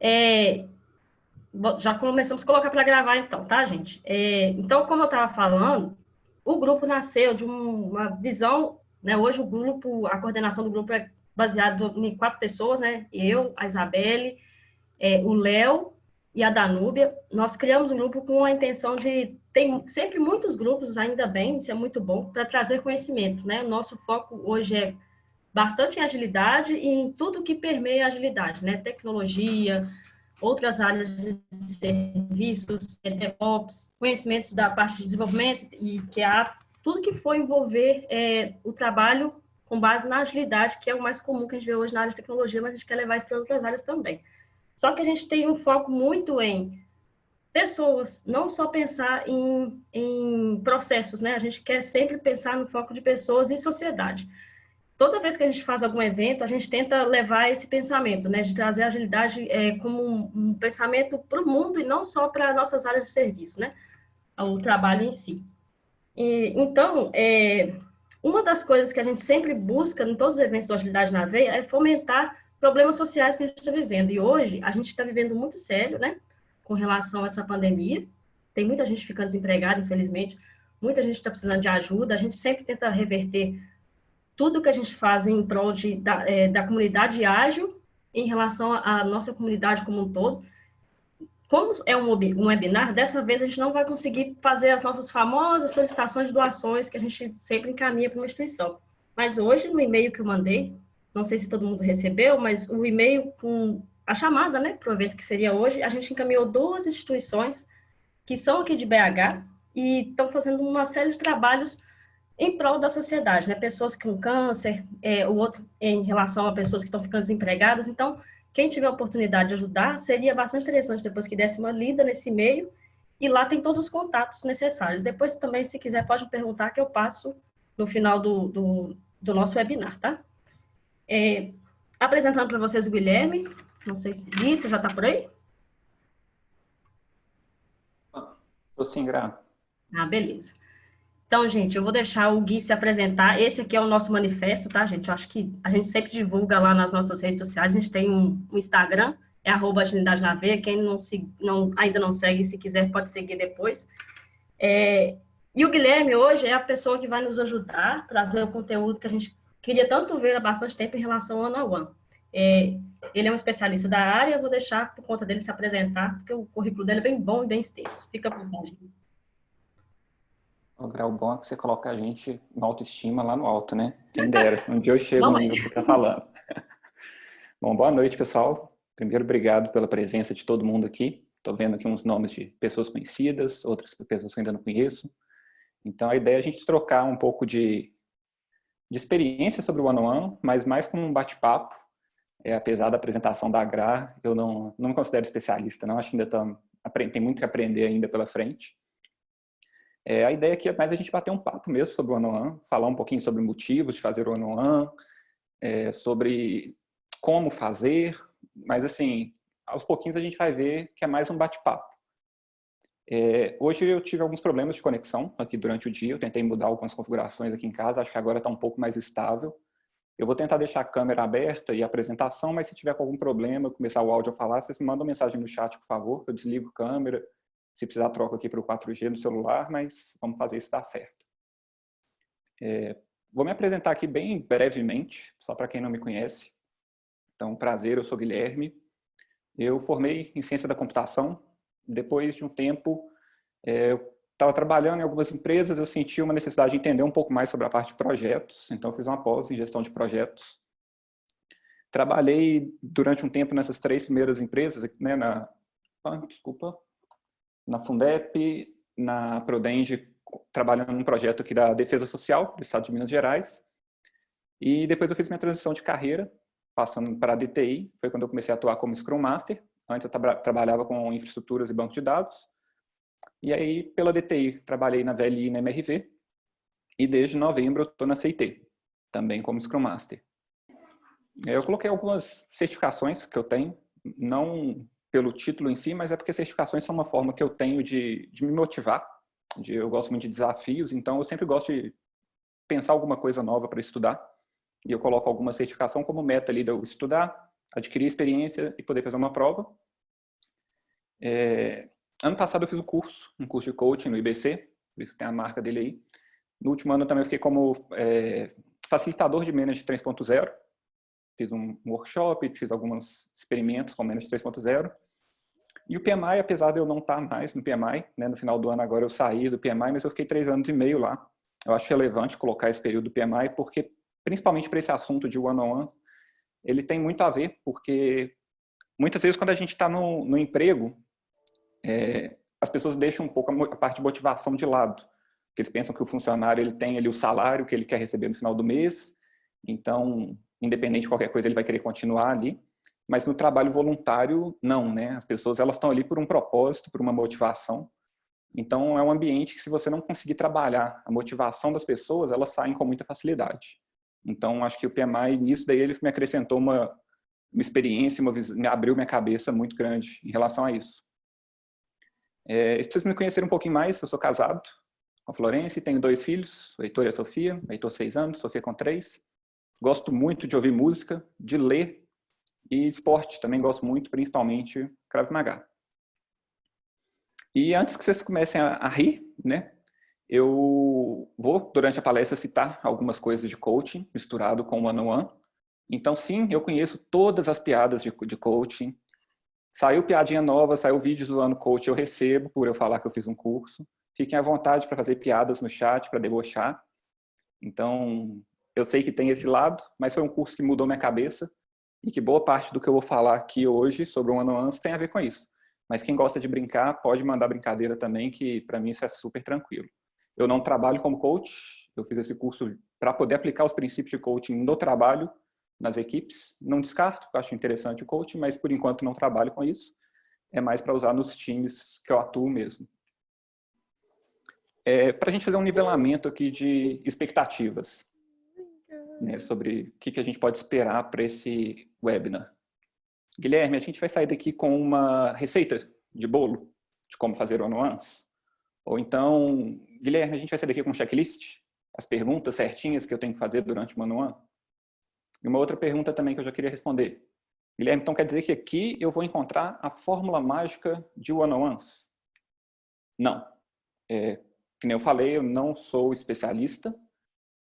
É, já começamos a colocar para gravar então, tá, gente? Então, como eu estava falando, o grupo nasceu de uma visão, né? Hoje o grupo, a coordenação do grupo é baseado em 4 pessoas, né? Eu, a Isabelle, o Léo e a Danúbia. Nós criamos um grupo com a intenção de tem sempre muitos grupos, ainda bem, isso é muito bom, para trazer conhecimento, né? O nosso foco hoje é bastante em agilidade e em tudo que permeia a agilidade, né? Tecnologia, outras áreas de serviços, DevOps, conhecimentos da parte de desenvolvimento e QA, tudo que for envolver o trabalho com base na agilidade, que é o mais comum que a gente vê hoje na área de tecnologia, mas a gente quer levar isso para outras áreas também. Só que a gente tem um foco muito em pessoas, não só pensar em processos, né? A gente quer sempre pensar no foco de pessoas e sociedade. Toda vez que a gente faz algum evento, a gente tenta levar esse pensamento, né, de trazer a agilidade como um pensamento para o mundo e não só para nossas áreas de serviço, né, o trabalho em si. Então, uma das coisas que a gente sempre busca em todos os eventos da Agilidade na Veia é fomentar problemas sociais que a gente está vivendo. E hoje, a gente está vivendo muito sério, né, com relação a essa pandemia. Tem muita gente ficando desempregada, infelizmente. Muita gente está precisando de ajuda. A gente sempre tenta reverter tudo que a gente faz em prol da comunidade ágil em relação à nossa comunidade como um todo. Como é um webinar, dessa vez a gente não vai conseguir fazer as nossas famosas solicitações de doações que a gente sempre encaminha para uma instituição. Mas hoje, no e-mail que eu mandei, não sei se todo mundo recebeu, mas o e-mail com a chamada, né, para o evento que seria hoje, a gente encaminhou 2 instituições que são aqui de BH e estão fazendo uma série de trabalhos em prol da sociedade, né? Pessoas com câncer, o outro em relação a pessoas que estão ficando desempregadas. Então, quem tiver a oportunidade de ajudar, seria bastante interessante depois que desse uma lida nesse e-mail, e lá tem todos os contatos necessários. Depois também, se quiser, pode me perguntar que eu passo no final do nosso webinar, tá? Apresentando para vocês o Guilherme, não sei se disse, já está por aí? Tô sim, Gra. Ah, beleza. Então, gente, eu vou deixar o Gui se apresentar. Esse aqui é o nosso manifesto, tá, gente? Eu acho que a gente sempre divulga lá nas nossas redes sociais. A gente tem um Instagram, é @agilidade na veia. Quem ainda não segue, se quiser, pode seguir depois. E o Guilherme hoje é a pessoa que vai nos ajudar a trazer o conteúdo que a gente queria tanto ver há bastante tempo em relação ao One-on-One. Ele é um especialista da área, eu vou deixar por conta dele se apresentar, porque o currículo dele é bem bom e bem extenso. Fica à vontade. O grau bom é que você coloca a gente na autoestima lá no alto, né? Quem dera. Um dia eu chego no Não é. nível que você está falando. Bom, boa noite, pessoal. Primeiro, obrigado pela presença de todo mundo aqui. Estou vendo aqui uns nomes de pessoas conhecidas, outras pessoas que eu ainda não conheço. Então, a ideia é a gente trocar um pouco de experiência sobre o One-on-One, mas mais como um bate-papo. Apesar da apresentação da Agra, eu não me considero especialista, não. Acho que ainda tem muito que aprender ainda pela frente. A ideia aqui é mais a gente bater um papo mesmo sobre o One-on-One, falar um pouquinho sobre motivos de fazer o One-on-One, sobre como fazer, mas assim, aos pouquinhos a gente vai ver que é mais um bate-papo. Hoje eu tive alguns problemas de conexão aqui durante o dia, eu tentei mudar algumas configurações aqui em casa, acho que agora está um pouco mais estável. Eu vou tentar deixar a câmera aberta e a apresentação, mas se tiver com algum problema, começar o áudio a falar, vocês me mandam mensagem no chat, por favor, eu desligo a câmera. Se precisar, troco aqui para o 4G no celular, mas vamos fazer isso dar certo. Vou me apresentar aqui bem brevemente, só para quem não me conhece. Então, prazer, eu sou Guilherme. Eu formei em Ciência da Computação. Depois de um tempo, eu estava trabalhando em algumas empresas, eu senti uma necessidade de entender um pouco mais sobre a parte de projetos, então eu fiz uma pós em gestão de projetos. Trabalhei durante um tempo nessas 3 primeiras empresas, né, na Fundep, na Prodenge, trabalhando num projeto aqui da Defesa Social do Estado de Minas Gerais. E depois eu fiz minha transição de carreira, passando para a DTI, foi quando eu comecei a atuar como Scrum Master. Antes eu trabalhava com infraestruturas e bancos de dados. E aí, pela DTI, trabalhei na VLI e na MRV. E desde novembro eu estou na CIT, também como Scrum Master. Eu coloquei algumas certificações que eu tenho, não pelo título em si, mas é porque certificações são uma forma que eu tenho de me motivar. Eu gosto muito de desafios, então eu sempre gosto de pensar alguma coisa nova para estudar. E eu coloco alguma certificação como meta ali de eu estudar, adquirir experiência e poder fazer uma prova. Ano passado eu fiz um curso de coaching no IBC, por isso que tem a marca dele aí. No último ano eu também fiquei como facilitador de Manage 3.0. Fiz um workshop, fiz alguns experimentos com Manage 3.0. E o PMI, apesar de eu não estar mais no PMI, né, no final do ano agora eu saí do PMI, mas eu fiquei 3 anos e meio lá. Eu acho relevante colocar esse período do PMI, porque, principalmente para esse assunto de one-on-one, ele tem muito a ver, porque muitas vezes quando a gente está no emprego, as pessoas deixam um pouco a parte de motivação de lado. Porque eles pensam que o funcionário ele tem ali o salário que ele quer receber no final do mês, então, independente de qualquer coisa, ele vai querer continuar ali. Mas no trabalho voluntário, não, né? As pessoas elas estão ali por um propósito, por uma motivação. Então, é um ambiente que, se você não conseguir trabalhar a motivação das pessoas, elas saem com muita facilidade. Então, acho que o PMI, nisso daí, ele me acrescentou uma experiência, me abriu minha cabeça muito grande em relação a isso. Se vocês me conhecerem um pouquinho mais, eu sou casado com a Florence, tenho 2 filhos, o Heitor e a Sofia. O Heitor 6 anos, Sofia com 3. Gosto muito de ouvir música, de ler, e esporte, também gosto muito, principalmente Krav Maga. E antes que vocês comecem a rir, né, eu vou, durante a palestra, citar algumas coisas de coaching, misturado com one-on-one. Então, sim, eu conheço todas as piadas de coaching. Saiu piadinha nova, saiu vídeo zoando coach, eu recebo por eu falar que eu fiz um curso. Fiquem à vontade para fazer piadas no chat, para debochar. Então, eu sei que tem esse lado, mas foi um curso que mudou minha cabeça. E que boa parte do que eu vou falar aqui hoje sobre o one-on-one tem a ver com isso. Mas quem gosta de brincar, pode mandar brincadeira também, que para mim isso é super tranquilo. Eu não trabalho como coach, eu fiz esse curso para poder aplicar os princípios de coaching no trabalho, nas equipes. Não descarto, acho interessante o coaching, mas por enquanto não trabalho com isso. É mais para usar nos times que eu atuo mesmo. Para a gente fazer um nivelamento aqui de expectativas, né, sobre o que a gente pode esperar para esse webinar. Guilherme, a gente vai sair daqui com uma receita de bolo de como fazer one-on-ones? Ou então, Guilherme, a gente vai sair daqui com um checklist? As perguntas certinhas que eu tenho que fazer durante o one-on-one? E uma outra pergunta também que eu já queria responder. Guilherme, então quer dizer que aqui eu vou encontrar a fórmula mágica de one-on-ones? Não. Que nem eu falei, eu não sou especialista.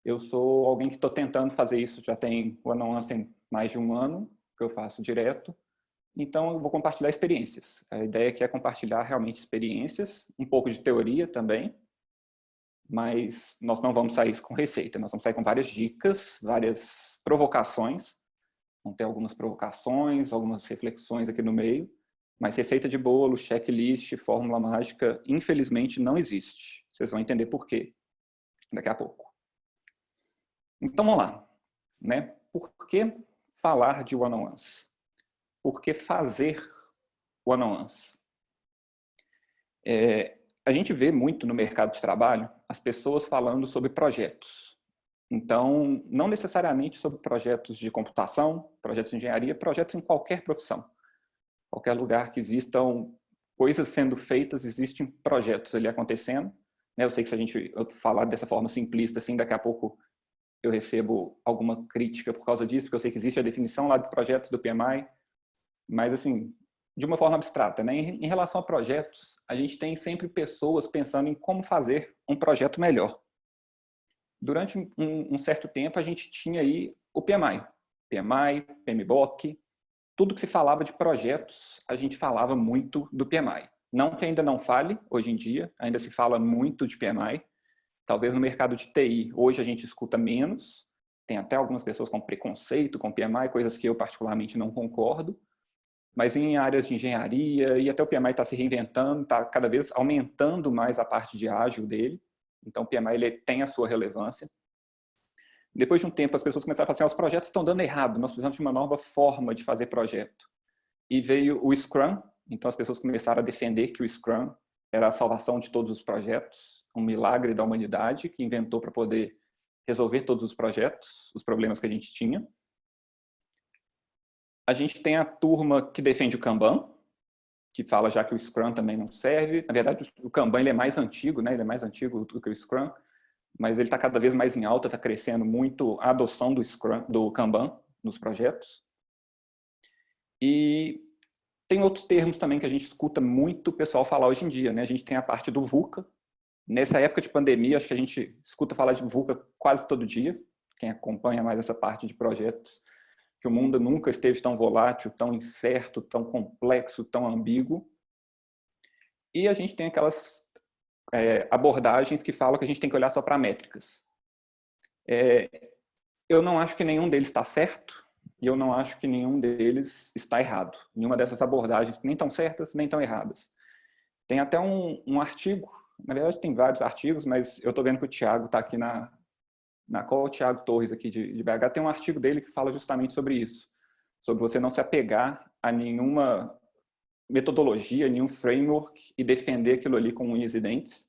Eu sou alguém que estou tentando fazer isso, já tem one-on-ones tem mais de 1 ano, que eu faço direto. Então, eu vou compartilhar experiências. A ideia aqui é compartilhar realmente experiências, um pouco de teoria também, mas nós não vamos sair com receita, nós vamos sair com várias dicas, várias provocações. Vão ter algumas provocações, algumas reflexões aqui no meio, mas receita de bolo, checklist, fórmula mágica, infelizmente não existe. Vocês vão entender por quê daqui a pouco. Então, vamos lá. Né? Por que falar de one-on-ones? Por que fazer one-on-ones? A gente vê muito no mercado de trabalho as pessoas falando sobre projetos. Então, não necessariamente sobre projetos de computação, projetos de engenharia, projetos em qualquer profissão. Qualquer lugar que existam coisas sendo feitas, existem projetos ali acontecendo. Eu sei que se a gente falar dessa forma simplista, assim, daqui a pouco eu recebo alguma crítica por causa disso, porque eu sei que existe a definição lá de projetos do PMI, mas, assim, de uma forma abstrata, né? Em relação a projetos, a gente tem sempre pessoas pensando em como fazer um projeto melhor. Durante um certo tempo, a gente tinha aí o PMI, PMBOK, tudo que se falava de projetos, a gente falava muito do PMI. Não que ainda não fale, hoje em dia, ainda se fala muito de PMI. Talvez no mercado de TI, hoje a gente escuta menos, tem até algumas pessoas com preconceito com PMI, coisas que eu particularmente não concordo, mas em áreas de engenharia, e até o PMI está se reinventando, está cada vez aumentando mais a parte de ágil dele, então o PMI ele tem a sua relevância. Depois de um tempo, as pessoas começaram a falar assim, os projetos estão dando errado, nós precisamos de uma nova forma de fazer projeto. E veio o Scrum, então as pessoas começaram a defender que o Scrum era a salvação de todos os projetos, um milagre da humanidade que inventou para poder resolver todos os projetos, os problemas que a gente tinha. A gente tem a turma que defende o Kanban, que fala já que o Scrum também não serve. Na verdade, o Kanban ele é mais antigo, né? Ele é mais antigo do que o Scrum, mas ele está cada vez mais em alta, está crescendo muito a adoção do Scrum, do Kanban nos projetos. E Tem outros termos também que a gente escuta muito o pessoal falar hoje em dia, né? A gente tem a parte do VUCA. Nessa época de pandemia, acho que a gente escuta falar de VUCA quase todo dia. Quem acompanha mais essa parte de projetos, que o mundo nunca esteve tão volátil, tão incerto, tão complexo, tão ambíguo. E a gente tem aquelas abordagens que falam que a gente tem que olhar só para métricas. Eu não acho que nenhum deles está certo e eu não acho que nenhum deles está errado. Nenhuma dessas abordagens nem estão certas, nem estão erradas. Tem até um artigo, na verdade tem vários artigos, mas eu estou vendo que o Thiago está aqui na qual o Thiago Torres aqui de BH, tem um artigo dele que fala justamente sobre isso, sobre você não se apegar a nenhuma metodologia, nenhum framework e defender aquilo ali com unhas e dentes,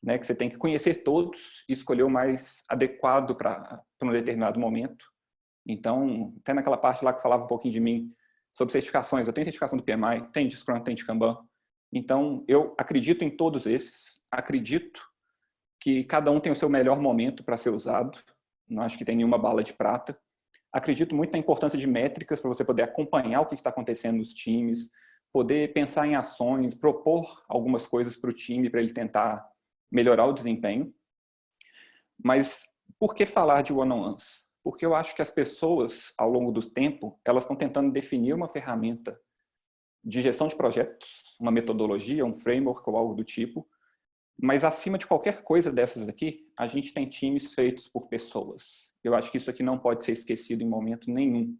né? Que você tem que conhecer todos e escolher o mais adequado para um determinado momento. Então, até naquela parte lá que falava um pouquinho de mim sobre certificações, eu tenho certificação do PMI, tem de Scrum, tem de Kanban. Então, eu acredito em todos esses, acredito que cada um tem o seu melhor momento para ser usado, não acho que tem nenhuma bala de prata. Acredito muito na importância de métricas para você poder acompanhar o que está acontecendo nos times, poder pensar em ações, propor algumas coisas para o time para ele tentar melhorar o desempenho. Mas por que falar de one-on-ones? Porque eu acho que as pessoas, ao longo do tempo, elas estão tentando definir uma ferramenta de gestão de projetos, uma metodologia, um framework ou algo do tipo, mas acima de qualquer coisa dessas aqui, a gente tem times feitos por pessoas. Eu acho que isso aqui não pode ser esquecido em momento nenhum.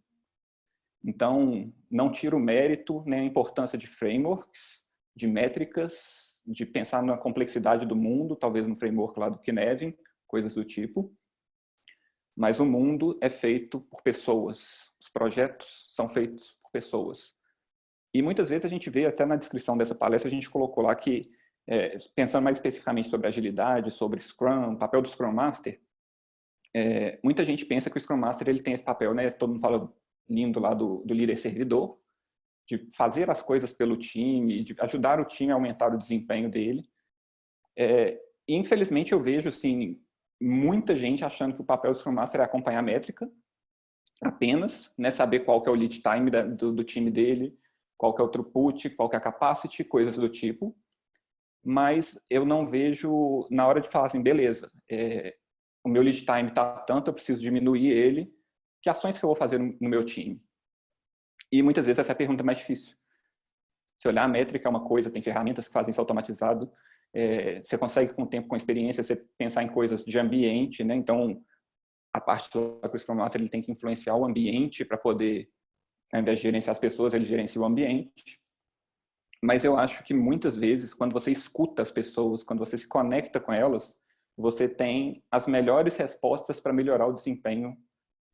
Então, não tiro o mérito nem a importância de frameworks, de métricas, de pensar na complexidade do mundo, talvez no framework lá do Cynefin, coisas do tipo. Mas o mundo é feito por pessoas. Os projetos são feitos por pessoas. E muitas vezes a gente vê, até na descrição dessa palestra, a gente colocou lá que, pensando mais especificamente sobre agilidade, sobre Scrum, o papel do Scrum Master, muita gente pensa que o Scrum Master ele tem esse papel, né? Todo mundo fala lindo lá do líder servidor, de fazer as coisas pelo time, de ajudar o time a aumentar o desempenho dele. Infelizmente eu vejo assim, muita gente achando que o papel do Scrum Master é acompanhar a métrica apenas, né? Saber qual que é o lead time do time dele, qual que é o throughput, qual que é a capacity, coisas do tipo. Mas eu não vejo na hora de falar assim, beleza, o meu lead time está tanto, eu preciso diminuir ele, que ações que eu vou fazer no meu time? E muitas vezes essa é a pergunta mais difícil. Se olhar a métrica é uma coisa, tem ferramentas que fazem isso automatizado, você consegue com o tempo, com a experiência, você pensar em coisas de ambiente, né? Então, a parte do Scrum Master ele tem que influenciar o ambiente para poder, ao invés de gerenciar as pessoas, ele gerencia o ambiente. Mas eu acho que muitas vezes, quando você escuta as pessoas, quando você se conecta com elas, você tem as melhores respostas para melhorar o desempenho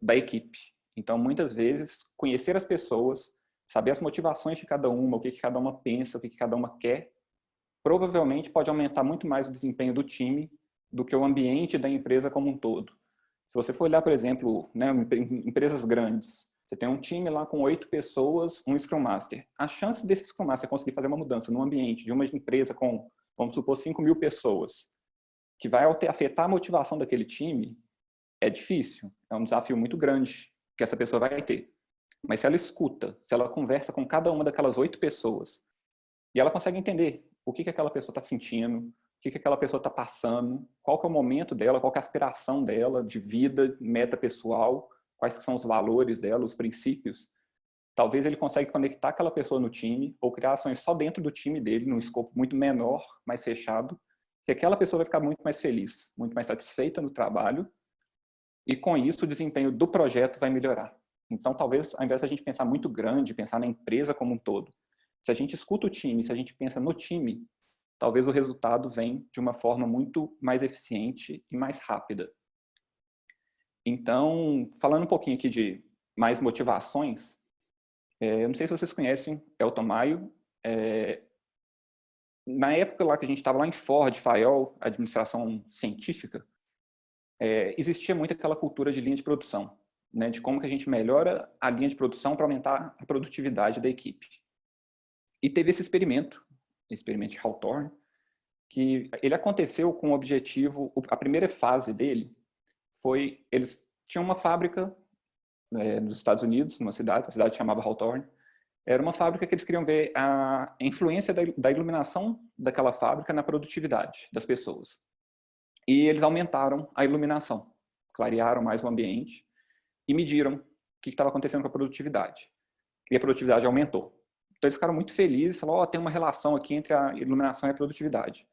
da equipe. Então, muitas vezes, conhecer as pessoas, saber as motivações de cada uma, o que cada uma pensa, o que cada uma quer, provavelmente pode aumentar muito mais o desempenho do time do que o ambiente da empresa como um todo. Se você for olhar, por exemplo, né, empresas grandes, você tem um time lá com 8 pessoas, um Scrum Master. A chance desse Scrum Master conseguir fazer uma mudança no ambiente de uma empresa com, vamos supor, 5.000 pessoas, que vai afetar a motivação daquele time, é difícil. É um desafio muito grande que essa pessoa vai ter. Mas se ela escuta, se ela conversa com cada uma daquelas 8 pessoas, e ela consegue entender o que aquela pessoa está sentindo, o que aquela pessoa está passando, qual que é o momento dela, qual que é a aspiração dela de vida, meta pessoal, quais que são os valores dela, os princípios, talvez ele consiga conectar aquela pessoa no time ou criar ações só dentro do time dele, num escopo muito menor, mais fechado, que aquela pessoa vai ficar muito mais feliz, muito mais satisfeita no trabalho e com isso o desempenho do projeto vai melhorar. Então, talvez, ao invés de a gente pensar muito grande, pensar na empresa como um todo, se a gente escuta o time, se a gente pensa no time, talvez o resultado venha de uma forma muito mais eficiente e mais rápida. Então, falando um pouquinho aqui de mais motivações, eu não sei se vocês conhecem Elton Maio. Na época lá que a gente estava lá em Ford, FAIOL, administração científica, existia muito aquela cultura de linha de produção, né, de como que a gente melhora a linha de produção para aumentar a produtividade da equipe. E teve esse experimento de Hawthorne, que ele aconteceu com o objetivo, a primeira fase dele foi, eles tinham uma fábrica nos Estados Unidos, numa cidade, a cidade chamava Hawthorne, Era uma fábrica que eles queriam ver a influência da iluminação daquela fábrica na produtividade das pessoas. E eles aumentaram a iluminação, clarearam mais o ambiente e mediram o que estava acontecendo com a produtividade. E a produtividade aumentou. Então eles ficaram muito felizes, falaram, ó, tem uma relação aqui entre a iluminação e a produtividade.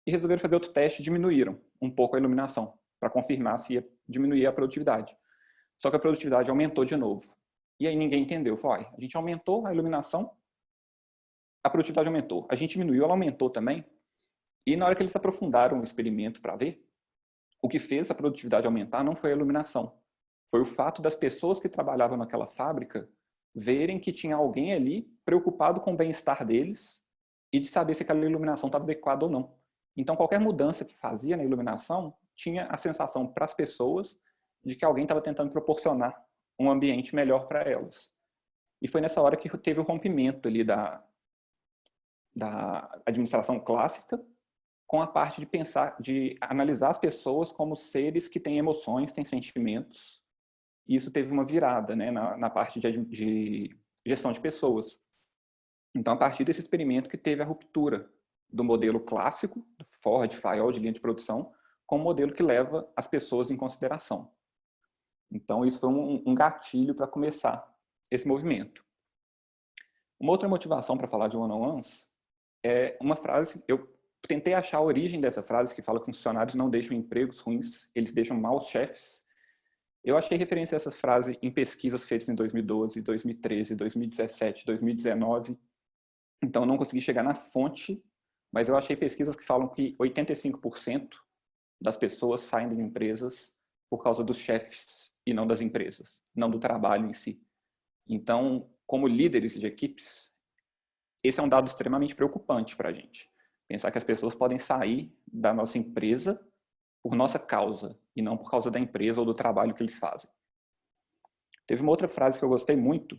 E resolveram fazer outro teste e diminuíram um pouco a iluminação, para confirmar se ia diminuir a produtividade. Só que a produtividade aumentou de novo. E aí ninguém entendeu. Falou, a gente aumentou a iluminação, a produtividade aumentou. A gente diminuiu, ela aumentou também. E na hora que eles aprofundaram o experimento para ver, o que fez a produtividade aumentar não foi a iluminação. Foi o fato das pessoas que trabalhavam naquela fábrica verem que tinha alguém ali preocupado com o bem-estar deles e de saber se aquela iluminação estava adequada ou não. Então, qualquer mudança que fazia na iluminação tinha a sensação para as pessoas de que alguém estava tentando proporcionar um ambiente melhor para elas. E foi nessa hora que teve o rompimento ali da administração clássica com a parte de pensar, de analisar as pessoas como seres que têm emoções, têm sentimentos. E isso teve uma virada, né, na parte de gestão de pessoas. Então, a partir desse experimento que teve a ruptura do modelo clássico, do Ford, Fayol, de linha de produção, com o modelo que leva as pessoas em consideração. Então, isso foi um gatilho para começar esse movimento. Uma outra motivação para falar de one-on-ones é uma frase, eu tentei achar a origem dessa frase, que fala que os funcionários não deixam empregos ruins, eles deixam maus chefes. Eu achei referência a essa frase em pesquisas feitas em 2012, 2013, 2017, 2019. Então, eu não consegui chegar na fonte, mas eu achei pesquisas que falam que 85% das pessoas saem de empresas por causa dos chefes e não das empresas, não do trabalho em si. Então, como líderes de equipes, esse é um dado extremamente preocupante para a gente. Pensar que as pessoas podem sair da nossa empresa por nossa causa e não por causa da empresa ou do trabalho que eles fazem. Teve uma outra frase que eu gostei muito,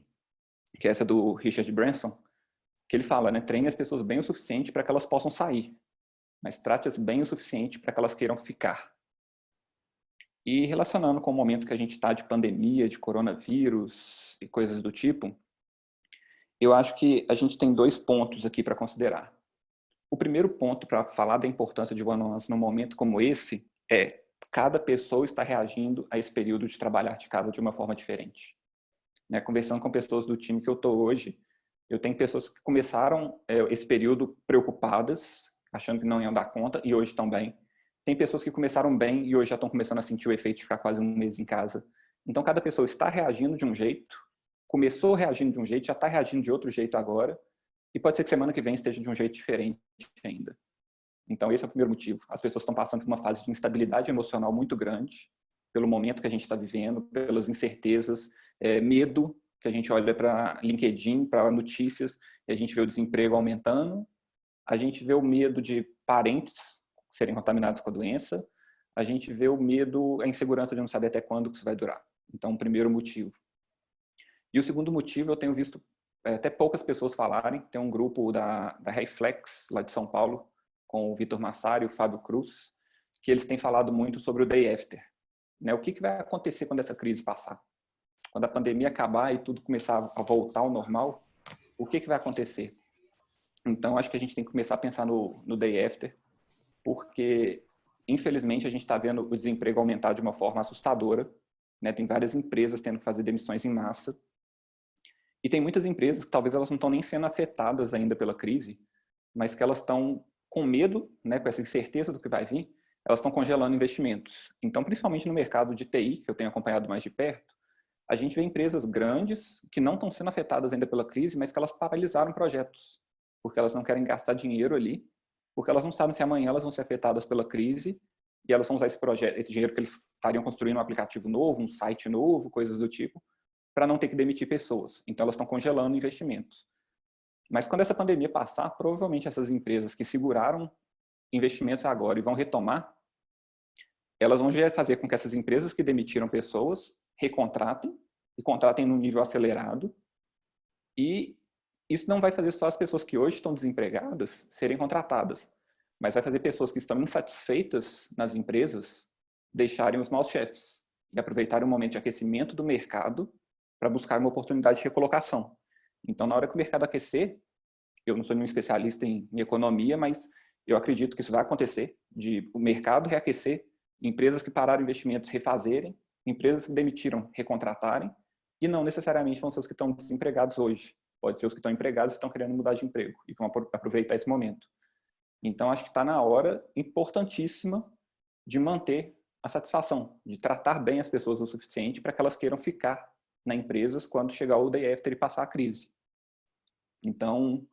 que é essa do Richard Branson, que ele fala, né, treine as pessoas bem o suficiente para que elas possam sair, mas trate-as bem o suficiente para que elas queiram ficar. E relacionando com o momento que a gente está de pandemia, de coronavírus e coisas do tipo, eu acho que a gente tem 2 pontos aqui para considerar. O primeiro ponto para falar da importância de one-on-ones num momento como esse é cada pessoa está reagindo a esse período de trabalhar de casa de uma forma diferente. Né? Conversando com pessoas do time que eu estou hoje, eu tenho pessoas que começaram esse período preocupadas, achando que não iam dar conta, e hoje estão bem. Tem pessoas que começaram bem e hoje já estão começando a sentir o efeito de ficar quase um mês em casa. Então, cada pessoa está reagindo de um jeito, começou reagindo de um jeito, já está reagindo de outro jeito agora, e pode ser que semana que vem esteja de um jeito diferente ainda. Então, esse é o primeiro motivo. As pessoas estão passando por uma fase de instabilidade emocional muito grande, pelo momento que a gente está vivendo, pelas incertezas, medo, que a gente olha para LinkedIn, para notícias, e a gente vê o desemprego aumentando, a gente vê o medo de parentes serem contaminados com a doença, a gente vê o medo, a insegurança de não saber até quando que isso vai durar. Então, o primeiro motivo. E o segundo motivo, eu tenho visto até poucas pessoas falarem, tem um grupo da Reflex, lá de São Paulo, com o Vitor Massari e o Fábio Cruz, que eles têm falado muito sobre o day after. Né? O que vai acontecer quando essa crise passar? Quando a pandemia acabar e tudo começar a voltar ao normal, o que vai acontecer? Então, acho que a gente tem que começar a pensar no day after, porque, infelizmente, a gente está vendo o desemprego aumentar de uma forma assustadora. Né? Tem várias empresas tendo que fazer demissões em massa. E tem muitas empresas que talvez elas não estão nem sendo afetadas ainda pela crise, mas que elas estão com medo, né, com essa incerteza do que vai vir, elas estão congelando investimentos. Então, principalmente no mercado de TI, que eu tenho acompanhado mais de perto, a gente vê empresas grandes que não estão sendo afetadas ainda pela crise, mas que elas paralisaram projetos, porque elas não querem gastar dinheiro ali, porque elas não sabem se amanhã elas vão ser afetadas pela crise e elas vão usar esse dinheiro que eles estariam construindo um aplicativo novo, um site novo, coisas do tipo, para não ter que demitir pessoas. Então, elas estão congelando investimentos. Mas quando essa pandemia passar, provavelmente essas empresas que seguraram investimentos agora e vão retomar, elas vão fazer com que essas empresas que demitiram pessoas recontratem e contratem num nível acelerado. E isso não vai fazer só as pessoas que hoje estão desempregadas serem contratadas, mas vai fazer pessoas que estão insatisfeitas nas empresas deixarem os maus chefes e aproveitarem o momento de aquecimento do mercado para buscar uma oportunidade de recolocação. Então, na hora que o mercado aquecer, eu não sou nenhum especialista em economia, mas eu acredito que isso vai acontecer, de o mercado reaquecer, empresas que pararam investimentos refazerem, empresas que demitiram recontratarem, e não necessariamente vão ser os que estão desempregados hoje. Pode ser os que estão empregados e estão querendo mudar de emprego e que vão aproveitar esse momento. Então, acho que está na hora, importantíssima, de manter a satisfação, de tratar bem as pessoas o suficiente para que elas queiram ficar na empresas quando chegar o day after e passar a crise. Então,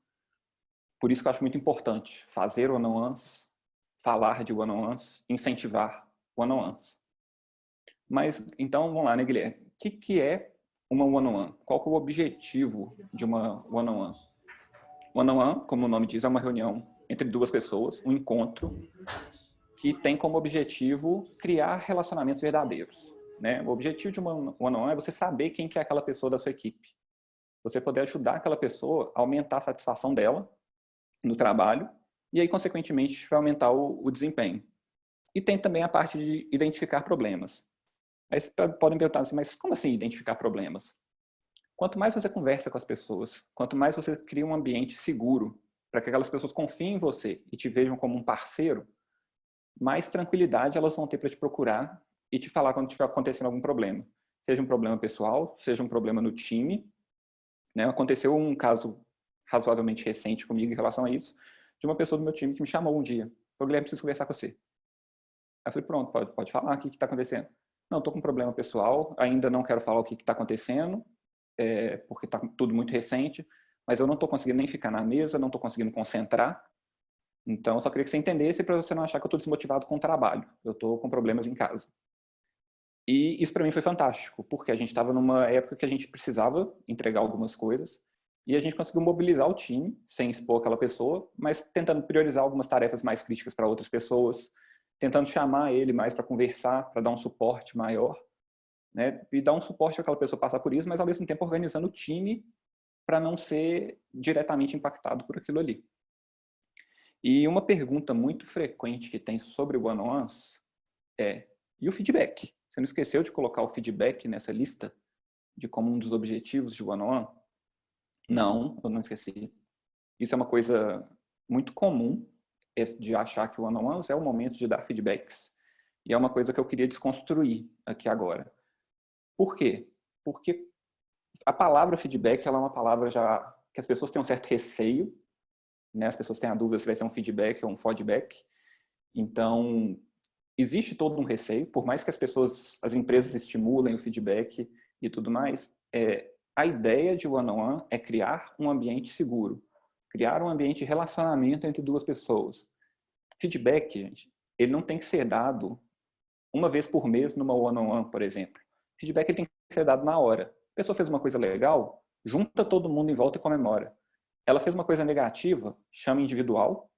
por isso que eu acho muito importante fazer one-on-ones, falar de one-on-ones, incentivar one-on-ones. Mas, então, vamos lá, né, Guilherme? O que é uma one-on-one? Qual que é o objetivo de uma one-on-one? One-on-one, como o nome diz, é uma reunião entre duas pessoas, um encontro, que tem como objetivo criar relacionamentos verdadeiros. Né? O objetivo de uma one-on-one é você saber quem que é aquela pessoa da sua equipe. Você poder ajudar aquela pessoa a aumentar a satisfação dela no trabalho e aí, consequentemente, vai aumentar o desempenho. E tem também a parte de identificar problemas. Aí vocês podem perguntar assim, mas como assim identificar problemas? Quanto mais você conversa com as pessoas, quanto mais você cria um ambiente seguro para que aquelas pessoas confiem em você e te vejam como um parceiro, mais tranquilidade elas vão ter para te procurar e te falar quando estiver acontecendo algum problema. Seja um problema pessoal, seja um problema no time. Né? Aconteceu um caso razoavelmente recente comigo em relação a isso, de uma pessoa do meu time que me chamou um dia. Falou, Guilherme, preciso conversar com você. Aí eu falei, pronto, pode falar, o que está acontecendo? Não, estou com um problema pessoal, ainda não quero falar o que está acontecendo, porque está tudo muito recente, mas eu não estou conseguindo nem ficar na mesa, não estou conseguindo concentrar. Então, eu só queria que você entendesse para você não achar que eu estou desmotivado com o trabalho. Eu estou com problemas em casa. E isso para mim foi fantástico, porque a gente estava numa época que a gente precisava entregar algumas coisas e a gente conseguiu mobilizar o time, sem expor aquela pessoa, mas tentando priorizar algumas tarefas mais críticas para outras pessoas, tentando chamar ele mais para conversar, para dar um suporte maior, né? E dar um suporte para aquela pessoa passar por isso, mas ao mesmo tempo organizando o time para não ser diretamente impactado por aquilo ali. E uma pergunta muito frequente que tem sobre o one-on-ones é, e o feedback? Você não esqueceu de colocar o feedback nessa lista de como um dos objetivos de one-on-one? Não, eu não esqueci. Isso é uma coisa muito comum de achar que o one-on-ones é o momento de dar feedbacks. E é uma coisa que eu queria desconstruir aqui agora. Por quê? Porque a palavra feedback ela é uma palavra já que as pessoas têm um certo receio, né? As pessoas têm a dúvida se vai ser um feedback ou um feedback. Então, existe todo um receio, por mais que as empresas estimulem o feedback e tudo mais, a ideia de one-on-one é criar um ambiente seguro, criar um ambiente de relacionamento entre duas pessoas. Feedback, gente, ele não tem que ser dado uma vez por mês numa one-on-one, por exemplo. Feedback ele tem que ser dado na hora. A pessoa fez uma coisa legal, junta todo mundo em volta e comemora. Ela fez uma coisa negativa, chama individual,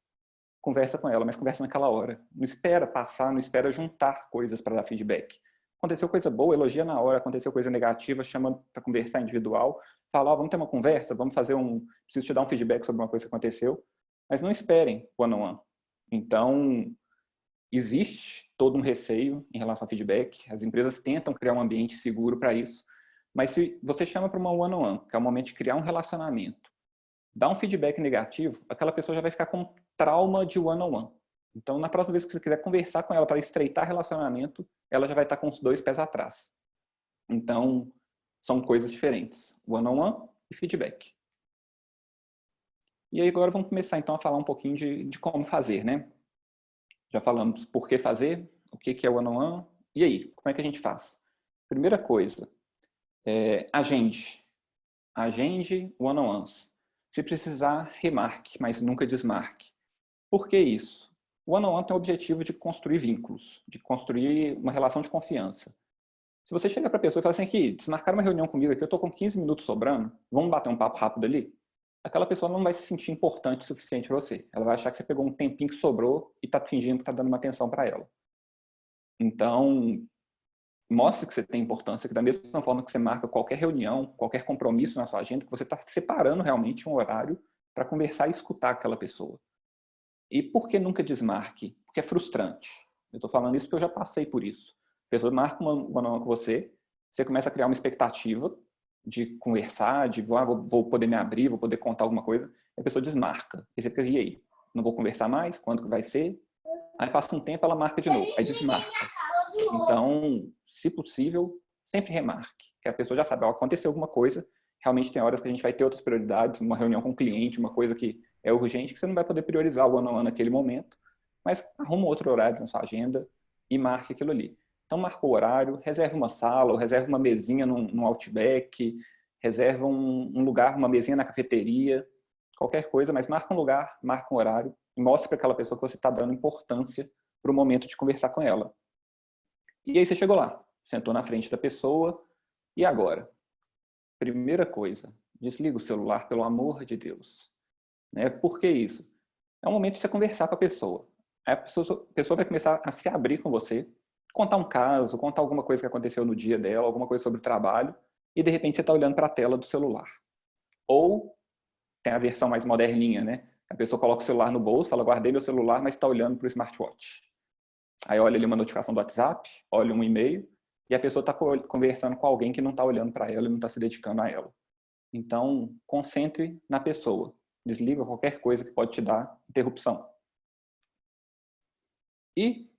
conversa com ela, mas conversa naquela hora. Não espera passar, não espera juntar coisas para dar feedback. Aconteceu coisa boa, elogia na hora. Aconteceu coisa negativa, chama para conversar individual. Fala, vamos ter uma conversa, vamos fazer preciso te dar um feedback sobre uma coisa que aconteceu. Mas não esperem one-on-one. Então, existe todo um receio em relação ao feedback. As empresas tentam criar um ambiente seguro para isso. Mas se você chama para uma one-on-one, que é o momento de criar um relacionamento, dá um feedback negativo, aquela pessoa já vai ficar com trauma de one-on-one. Então, na próxima vez que você quiser conversar com ela para estreitar relacionamento, ela já vai estar com os dois pés atrás. Então, são coisas diferentes. One-on-one e feedback. E aí agora vamos começar então a falar um pouquinho de como fazer, né? Já falamos por que fazer, o que é one-on-one, e aí, como é que a gente faz? Primeira coisa, agende. Agende one-on-ones. Se precisar, remarque, mas nunca desmarque. Por que isso? O one-on-one tem o objetivo de construir vínculos, de construir uma relação de confiança. Se você chega para a pessoa e fala assim, aqui, desmarcar uma reunião comigo aqui, eu estou com 15 minutos sobrando, vamos bater um papo rápido ali? Aquela pessoa não vai se sentir importante o suficiente para você. Ela vai achar que você pegou um tempinho que sobrou e está fingindo que está dando uma atenção para ela. Então, mostre que você tem importância, que da mesma forma que você marca qualquer reunião, qualquer compromisso na sua agenda, que você está separando realmente um horário para conversar e escutar aquela pessoa. E por que nunca desmarque? Porque é frustrante. Eu estou falando isso porque eu já passei por isso. A pessoa marca uma one-on-one com você, você começa a criar uma expectativa, de conversar, de vou poder me abrir, vou poder contar alguma coisa, a pessoa desmarca. E você fica, e aí? Não vou conversar mais? Quando que vai ser? Aí passa um tempo, ela marca de novo, aí desmarca. Então, se possível, sempre remarque, que a pessoa já sabe, aconteceu alguma coisa, realmente tem horas que a gente vai ter outras prioridades, uma reunião com o cliente, uma coisa que é urgente, que você não vai poder priorizar o one-on-one naquele momento, mas arruma outro horário na sua agenda e marque aquilo ali. Então, marca o horário, reserva uma sala, ou reserva uma mesinha num Outback, reserva um lugar, uma mesinha na cafeteria, qualquer coisa, mas marca um lugar, marca um horário e mostra para aquela pessoa que você está dando importância para o momento de conversar com ela. E aí você chegou lá, sentou na frente da pessoa, e agora? Primeira coisa, desliga o celular, pelo amor de Deus. Né? Por que isso? É um momento de você conversar com a pessoa. Aí a pessoa vai começar a se abrir com você, contar um caso, contar alguma coisa que aconteceu no dia dela, alguma coisa sobre o trabalho, e de repente você está olhando para a tela do celular. Ou tem a versão mais moderninha, né? A pessoa coloca o celular no bolso, fala, guardei meu celular, mas está olhando para o smartwatch. Aí olha ali uma notificação do WhatsApp, olha um e-mail, e a pessoa está conversando com alguém que não está olhando para ela e não está se dedicando a ela. Então, concentre na pessoa. Desliga qualquer coisa que pode te dar interrupção. E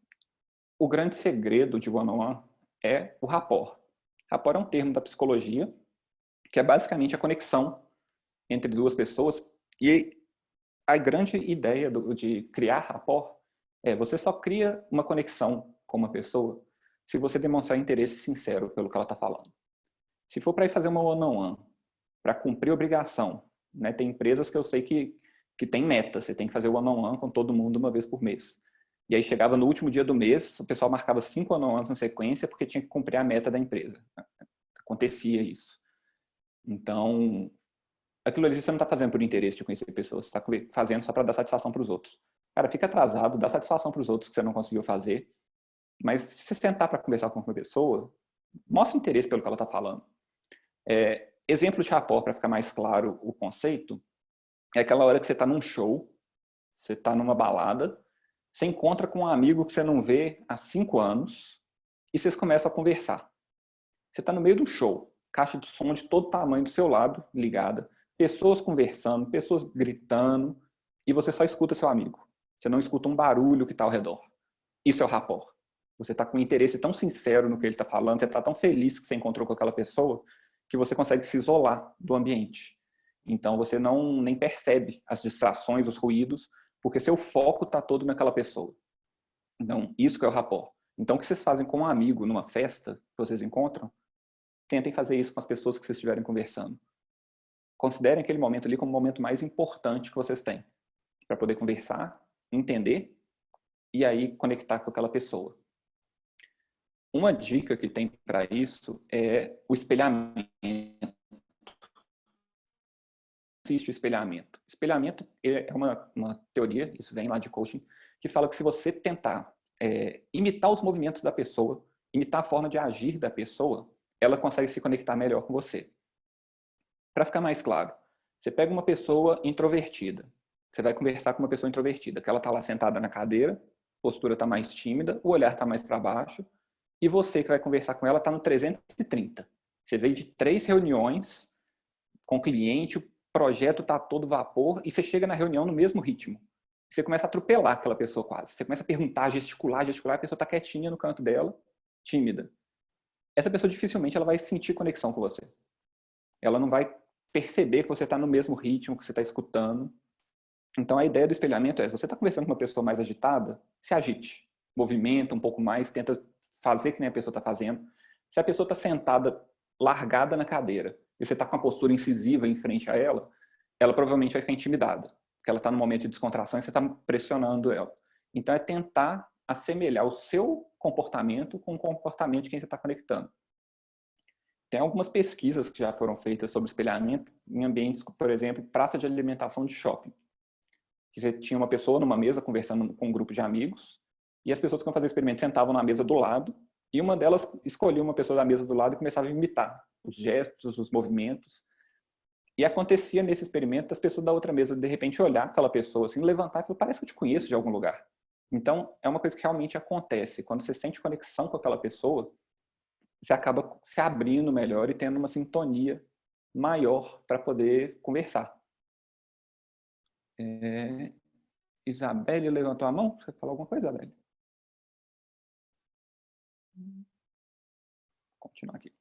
o grande segredo de one-on-one é o rapport. Rapport é um termo da psicologia que é basicamente a conexão entre duas pessoas. E a grande ideia de criar rapport é você só cria uma conexão com uma pessoa se você demonstrar interesse sincero pelo que ela está falando. Se for para ir fazer uma one-on-one, para cumprir obrigação, né? Tem empresas que eu sei que tem meta, você tem que fazer one-on-one com todo mundo uma vez por mês. E aí chegava no último dia do mês, o pessoal marcava 5 one-on-ones na sequência porque tinha que cumprir a meta da empresa. Acontecia isso. Então, aquilo ali você não está fazendo por interesse de conhecer pessoas, você está fazendo só para dar satisfação para os outros. Cara, fica atrasado, dá satisfação para os outros que você não conseguiu fazer, mas se você sentar para conversar com uma pessoa, mostra interesse pelo que ela está falando. Exemplo de rapport, para ficar mais claro o conceito, é aquela hora que você está num show, você está numa balada, você encontra com um amigo que você não vê há 5 anos e vocês começam a conversar. Você está no meio do show, caixa de som de todo tamanho do seu lado, ligada, pessoas conversando, pessoas gritando, e você só escuta seu amigo. Você não escuta um barulho que está ao redor. Isso é o rapport. Você está com um interesse tão sincero no que ele está falando, você está tão feliz que você encontrou com aquela pessoa, que você consegue se isolar do ambiente. Então você nem percebe as distrações, os ruídos, porque seu foco está todo naquela pessoa. Então, isso que é o rapport. Então, o que vocês fazem com um amigo numa festa que vocês encontram, tentem fazer isso com as pessoas que vocês estiverem conversando. Considerem aquele momento ali como o momento mais importante que vocês têm, para poder conversar, entender e aí conectar com aquela pessoa. Uma dica que tem para isso é o espelhamento. Existe o espelhamento. Espelhamento é uma teoria, isso vem lá de coaching, que fala que se você tentar imitar os movimentos da pessoa, imitar a forma de agir da pessoa, ela consegue se conectar melhor com você. Para ficar mais claro, você pega uma pessoa introvertida, você vai conversar com uma pessoa introvertida, que ela está lá sentada na cadeira, a postura está mais tímida, o olhar está mais para baixo, e você que vai conversar com ela está no 330. Você veio de 3 reuniões com o cliente, o projeto está todo vapor, e você chega na reunião no mesmo ritmo. Você começa a atropelar aquela pessoa quase. Você começa a perguntar, gesticular, a pessoa está quietinha no canto dela, tímida. Essa pessoa dificilmente ela vai sentir conexão com você. Ela não vai perceber que você está no mesmo ritmo, que você está escutando. Então, a ideia do espelhamento é, se você está conversando com uma pessoa mais agitada, se agite. Movimenta um pouco mais, tenta fazer que nem a pessoa está fazendo. Se a pessoa está sentada, largada na cadeira, e você está com uma postura incisiva em frente a ela, ela provavelmente vai ficar intimidada, porque ela está no momento de descontração e você está pressionando ela. Então, é tentar assemelhar o seu comportamento com o comportamento de quem você está conectando. Tem algumas pesquisas que já foram feitas sobre espelhamento em ambientes, por exemplo, praça de alimentação de shopping. Que você tinha uma pessoa numa mesa conversando com um grupo de amigos, e as pessoas que iam fazer o experimento sentavam na mesa do lado, e uma delas escolhia uma pessoa da mesa do lado e começava a imitar os gestos, os movimentos. E acontecia nesse experimento das pessoas da outra mesa, de repente, olhar aquela pessoa, assim, levantar e falar, parece que eu te conheço de algum lugar. Então, é uma coisa que realmente acontece. Quando você sente conexão com aquela pessoa, você acaba se abrindo melhor e tendo uma sintonia maior para poder conversar. Isabelle levantou a mão? Você falou alguma coisa, Isabelle? Vou continuar aqui.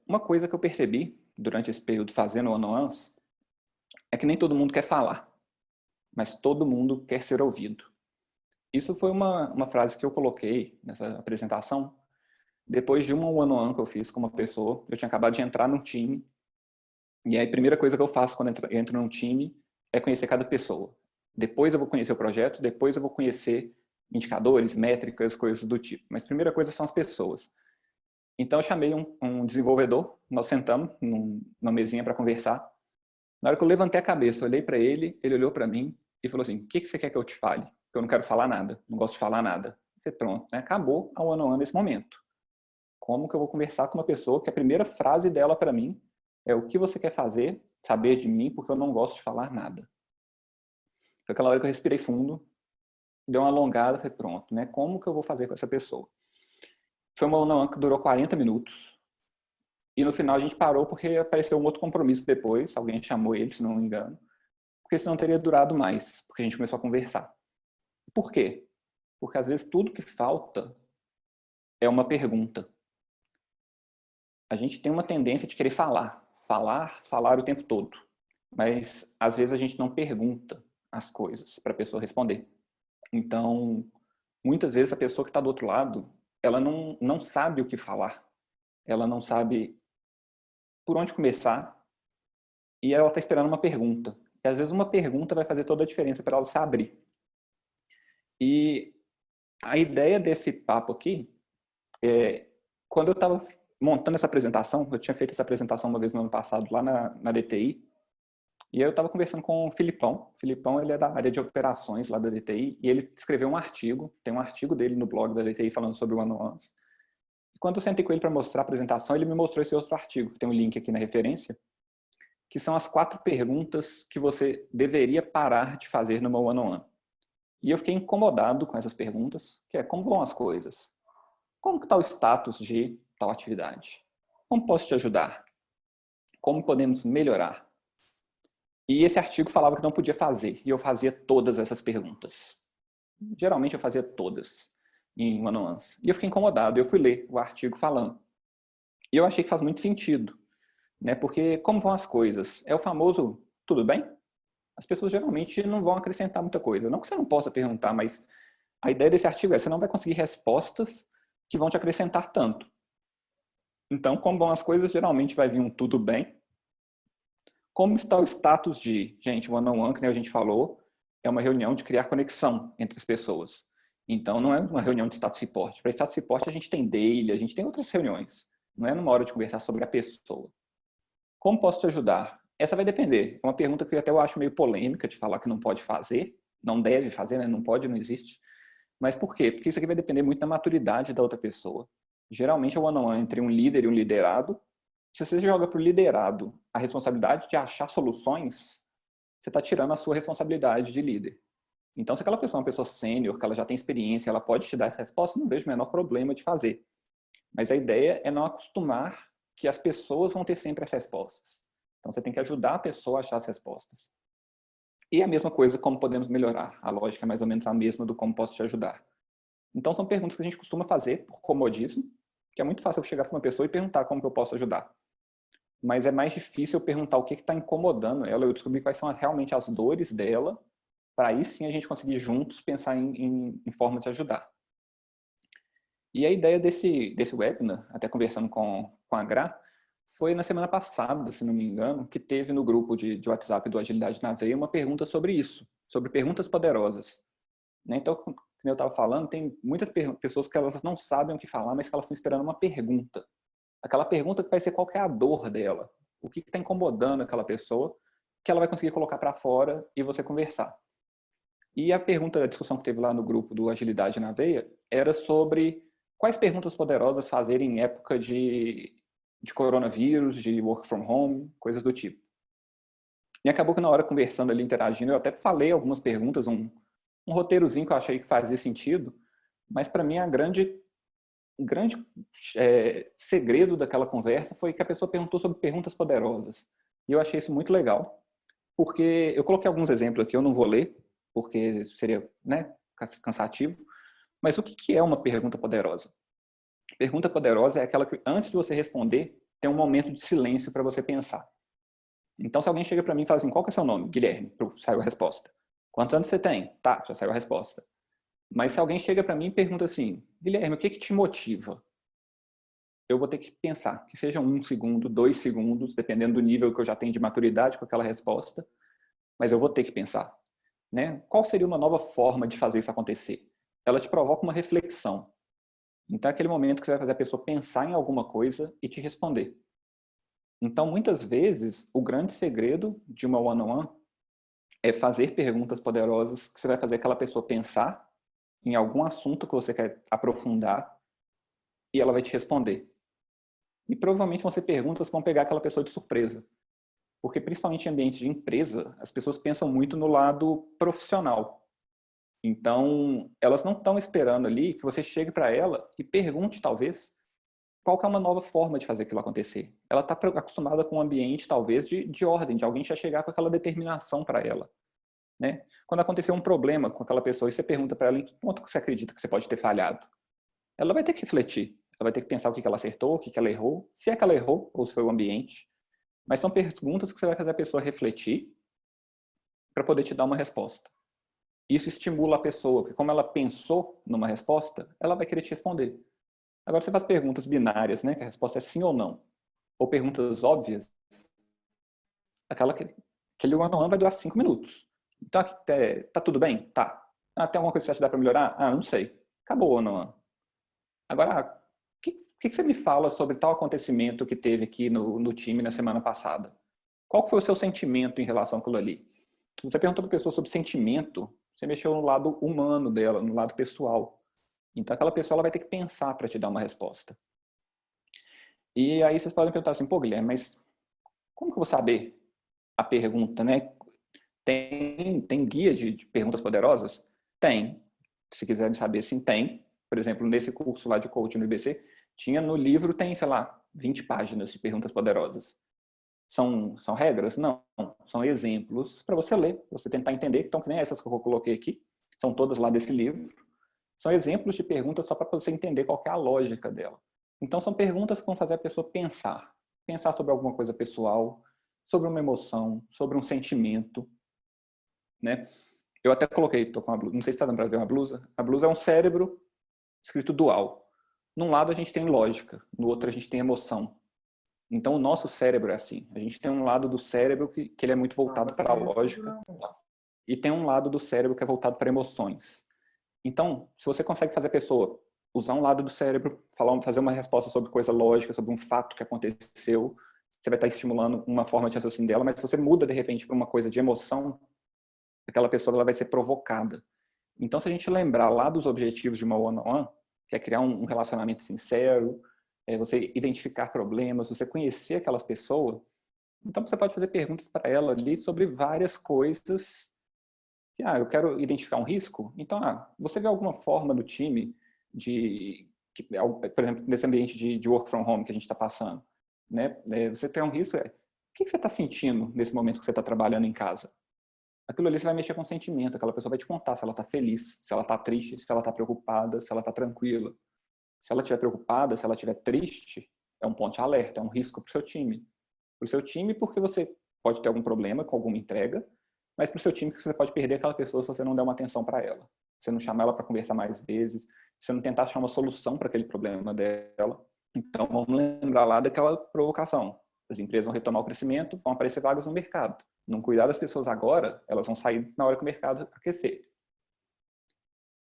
Uma coisa que eu percebi durante esse período fazendo one-on-ones é que nem todo mundo quer falar, mas todo mundo quer ser ouvido. Isso foi uma frase que eu coloquei nessa apresentação depois de uma one-on-one que eu fiz com uma pessoa. Eu tinha acabado de entrar num time, e aí a primeira coisa que eu faço quando eu entro num time é conhecer cada pessoa. Depois eu vou conhecer o projeto, depois eu vou conhecer indicadores, métricas, coisas do tipo. Mas a primeira coisa são as pessoas. Então eu chamei um desenvolvedor, nós sentamos numa mesinha para conversar. Na hora que eu levantei a cabeça, olhei para ele, ele olhou para mim e falou assim: o que você quer que eu te fale? Porque eu não quero falar nada, não gosto de falar nada. Eu falei, pronto, né? Acabou a one-on-one nesse momento. Como que eu vou conversar com uma pessoa que a primeira frase dela para mim é: o que você quer fazer, saber de mim, porque eu não gosto de falar nada. Foi aquela hora que eu respirei fundo, dei uma alongada, falei, pronto, né? Como que eu vou fazer com essa pessoa? Foi uma one-on-one que durou 40 minutos. E no final a gente parou porque apareceu um outro compromisso depois, alguém chamou ele, se não me engano, porque senão teria durado mais, porque a gente começou a conversar. Por quê? Porque às vezes tudo que falta é uma pergunta. A gente tem uma tendência de querer falar, falar, falar o tempo todo. Mas às vezes a gente não pergunta as coisas para a pessoa responder. Então, muitas vezes a pessoa que está do outro lado, ela não sabe o que falar. Ela não sabe por onde começar e ela está esperando uma pergunta. E às vezes uma pergunta vai fazer toda a diferença para ela se abrir. E a ideia desse papo aqui é, quando eu estava montando essa apresentação, eu tinha feito essa apresentação uma vez no ano passado lá na DTI, e aí eu estava conversando com o Filipão. O Filipão, ele é da área de operações lá da DTI, e ele escreveu um artigo, tem um artigo dele no blog da DTI falando sobre o one-on-ones. E quando eu sentei com ele para mostrar a apresentação, ele me mostrou esse outro artigo, que tem um link aqui na referência, que são as 4 perguntas que você deveria parar de fazer numa one-on-one. E eu fiquei incomodado com essas perguntas, que é: como vão as coisas? Como está o status de tal atividade? Como posso te ajudar? Como podemos melhorar? E esse artigo falava que não podia fazer, e eu fazia todas essas perguntas. Geralmente eu fazia todas em one-on-ones. E eu fiquei incomodado, eu fui ler o artigo falando. E eu achei que faz muito sentido, né? Porque como vão as coisas? É o famoso tudo bem? As pessoas geralmente não vão acrescentar muita coisa. Não que você não possa perguntar, mas a ideia desse artigo é: você não vai conseguir respostas que vão te acrescentar tanto. Então, como vão as coisas, geralmente vai vir um tudo bem. Como está o status de, gente, one-on-one, que nem a gente falou, é uma reunião de criar conexão entre as pessoas. Então, não é uma reunião de status report. Para status report, a gente tem daily, a gente tem outras reuniões. Não é numa hora de conversar sobre a pessoa. Como posso te ajudar? Essa vai depender. É uma pergunta que até eu acho meio polêmica de falar que não pode fazer. Não deve fazer, né? Não pode, não existe. Mas por quê? Porque isso aqui vai depender muito da maturidade da outra pessoa. Geralmente é o one-on-one entre um líder e um liderado. Se você joga para o liderado a responsabilidade de achar soluções, você está tirando a sua responsabilidade de líder. Então, se aquela pessoa é uma pessoa sênior, que ela já tem experiência, ela pode te dar essa resposta, não vejo o menor problema de fazer. Mas a ideia é não acostumar que as pessoas vão ter sempre as respostas. Então, você tem que ajudar a pessoa a achar as respostas. E a mesma coisa, como podemos melhorar. A lógica é mais ou menos a mesma do como posso te ajudar. Então, são perguntas que a gente costuma fazer por comodismo, que é muito fácil eu chegar para uma pessoa e perguntar como que eu posso ajudar. Mas é mais difícil eu perguntar o que está incomodando ela, eu descobrir quais são realmente as dores dela, para aí sim a gente conseguir juntos pensar em formas de ajudar. E a ideia desse webinar, até conversando com a Gra, foi na semana passada, se não me engano, que teve no grupo de WhatsApp do Agilidade na Veia uma pergunta sobre isso, sobre perguntas poderosas. Então, como eu estava falando, tem muitas pessoas que elas não sabem o que falar, mas que elas estão esperando uma pergunta. Aquela pergunta que vai ser qual que é a dor dela, o que está incomodando aquela pessoa, que ela vai conseguir colocar para fora e você conversar. E a pergunta, a discussão que teve lá no grupo do Agilidade na Veia, era sobre quais perguntas poderosas fazer em época de coronavírus, de work from home, coisas do tipo. E acabou que na hora conversando ali, interagindo, eu até falei algumas perguntas, um roteirozinho que eu achei que fazia sentido, mas para mim a grande grande segredo daquela conversa foi que a pessoa perguntou sobre perguntas poderosas. E eu achei isso muito legal, porque eu coloquei alguns exemplos aqui, eu não vou ler, porque seria, né, cansativo. Mas o que é uma pergunta poderosa? Pergunta poderosa é aquela que, antes de você responder, tem um momento de silêncio para você pensar. Então, se alguém chega para mim e fala assim, qual que é o seu nome? Guilherme. Saiu a resposta. Quantos anos você tem? Tá, já saiu a resposta. Mas se alguém chega para mim e pergunta assim, Guilherme, o que te motiva? Eu vou ter que pensar, que seja 1 segundo, 2 segundos, dependendo do nível que eu já tenho de maturidade com aquela resposta, mas eu vou ter que pensar. Né? Qual seria uma nova forma de fazer isso acontecer? Ela te provoca uma reflexão. Então é aquele momento que você vai fazer a pessoa pensar em alguma coisa e te responder. Então, muitas vezes, o grande segredo de uma one-on-one é fazer perguntas poderosas que você vai fazer aquela pessoa pensar em algum assunto que você quer aprofundar e ela vai te responder. E provavelmente vão ser perguntas que vão pegar aquela pessoa de surpresa. Porque, principalmente em ambientes de empresa, as pessoas pensam muito no lado profissional. Então, elas não estão esperando ali que você chegue para ela e pergunte, talvez, qual que é uma nova forma de fazer aquilo acontecer. Ela está acostumada com um ambiente, talvez, de ordem, de alguém já chegar com aquela determinação para ela. Né? Quando aconteceu um problema com aquela pessoa e você pergunta para ela em que ponto que você acredita que você pode ter falhado, ela vai ter que refletir. Ela vai ter que pensar o que ela acertou, o que ela errou, se é que ela errou ou se foi o ambiente. Mas são perguntas que você vai fazer a pessoa refletir para poder te dar uma resposta. Isso estimula a pessoa, porque como ela pensou numa resposta, ela vai querer te responder. Agora, você faz perguntas binárias, né, que a resposta é sim ou não, ou perguntas óbvias, aquele one-on-one vai durar 5 minutos. Então, tá tudo bem? Tá. Ah, tem alguma coisa que você acha que dá para melhorar? Ah, não sei. Acabou o one-on-one. Agora, o que você me fala sobre tal acontecimento que teve aqui no time na semana passada? Qual foi o seu sentimento em relação àquilo ali? Você perguntou para a pessoa sobre sentimento, você mexeu no lado humano dela, no lado pessoal. Então, aquela pessoa ela vai ter que pensar para te dar uma resposta. E aí vocês podem perguntar assim, pô, Guilherme, mas como que eu vou saber a pergunta, né? Tem guia de perguntas poderosas? Tem. Se quiserem saber, sim, tem. Por exemplo, nesse curso lá de coaching no IBC, tinha no livro, tem, sei lá, 20 páginas de perguntas poderosas. São regras? Não. São exemplos para você ler, você tentar entender. Então, que nem essas que eu coloquei aqui, são todas lá desse livro. São exemplos de perguntas só para você entender qual é a lógica dela. Então, são perguntas que vão fazer a pessoa pensar. Pensar sobre alguma coisa pessoal, sobre uma emoção, sobre um sentimento. Né? Eu até coloquei, tô com uma blusa, não sei se está dando para ver uma blusa. A blusa é um cérebro escrito dual. Num lado a gente tem lógica, no outro a gente tem emoção. Então o nosso cérebro é assim. A gente tem um lado do cérebro que ele é muito voltado para a lógica e tem um lado do cérebro que é voltado para emoções. Então, se você consegue fazer a pessoa usar um lado do cérebro, fazer uma resposta sobre coisa lógica, sobre um fato que aconteceu, você vai estar estimulando uma forma de raciocínio dela, mas se você muda de repente para uma coisa de emoção, aquela pessoa ela vai ser provocada. Então, se a gente lembrar lá dos objetivos de uma one-on-one, que é criar um relacionamento sincero, você identificar problemas, você conhecer aquelas pessoas, então você pode fazer perguntas para ela ali sobre várias coisas. Eu quero identificar um risco. Então, você vê alguma forma do time por exemplo, nesse ambiente de work from home que a gente está passando, né? Você tem um risco. O que você está sentindo nesse momento que você está trabalhando em casa? Aquilo ali você vai mexer com o sentimento, aquela pessoa vai te contar se ela está feliz, se ela está triste, se ela está preocupada, se ela está tranquila. Se ela estiver preocupada, se ela estiver triste, é um ponto de alerta, é um risco para o seu time. Para o seu time, porque você pode ter algum problema com alguma entrega, mas para o seu time, que você pode perder aquela pessoa se você não der uma atenção para ela. Se você não chamar ela para conversar mais vezes, se você não tentar achar uma solução para aquele problema dela. Então, vamos lembrar lá daquela provocação. As empresas vão retomar o crescimento, vão aparecer vagas no mercado. Não cuidar das pessoas agora, elas vão sair na hora que o mercado aquecer.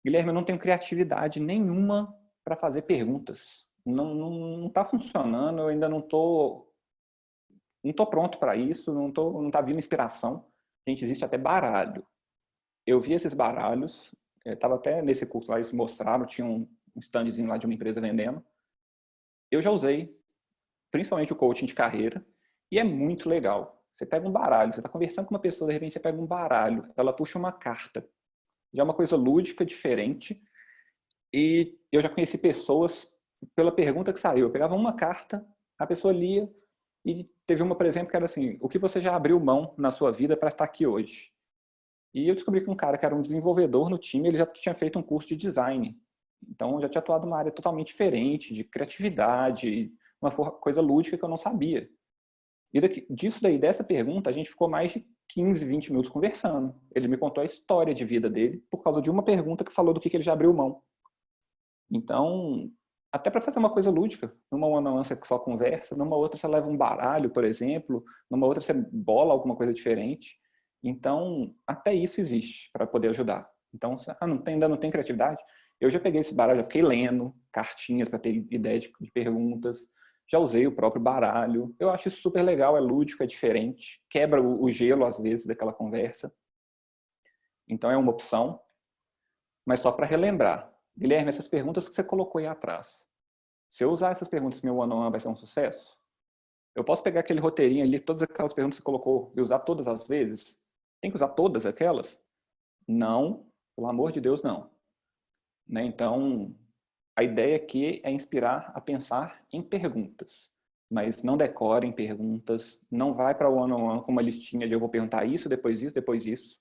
Guilherme, eu não tenho criatividade nenhuma para fazer perguntas. Não está funcionando, eu ainda não tô pronto para isso, não tá vindo inspiração. Gente, existe até baralho. Eu vi esses baralhos, estava até nesse curso lá, eles mostraram, tinha um standzinho lá de uma empresa vendendo. Eu já usei, principalmente o coaching de carreira, e é muito legal. Você pega um baralho, você está conversando com uma pessoa, de repente você pega um baralho, ela puxa uma carta. Já é uma coisa lúdica, diferente. E eu já conheci pessoas pela pergunta que saiu. Eu pegava uma carta, a pessoa lia, e teve uma, por exemplo, que era assim: o que você já abriu mão na sua vida para estar aqui hoje? E eu descobri que um cara que era um desenvolvedor no time, ele já tinha feito um curso de design. Então, já tinha atuado numa área totalmente diferente, de criatividade, uma coisa lúdica que eu não sabia. E disso daí, dessa pergunta, a gente ficou mais de 15, 20 minutos conversando. Ele me contou a história de vida dele por causa de uma pergunta que falou do que ele já abriu mão. Então, até para fazer uma coisa lúdica, numa one-on-one você só conversa, numa outra você leva um baralho, por exemplo, numa outra você bola alguma coisa diferente. Então, até isso existe para poder ajudar. Então, ainda não tem criatividade? Eu já peguei esse baralho, já fiquei lendo cartinhas para ter ideia de perguntas, já usei o próprio baralho. Eu acho isso super legal, é lúdico, é diferente, quebra o gelo, às vezes, daquela conversa. Então, é uma opção. Mas só para relembrar, Guilherme, essas perguntas que você colocou aí atrás, se eu usar essas perguntas, meu one-on-one vai ser um sucesso? Eu posso pegar aquele roteirinho ali, todas aquelas perguntas que você colocou, e usar todas as vezes? Tem que usar todas aquelas? Não, pelo amor de Deus, não. Né? Então, a ideia aqui é inspirar a pensar em perguntas. Mas não decorem perguntas, não vai para o one-on-one com uma listinha de eu vou perguntar isso, depois isso, depois isso.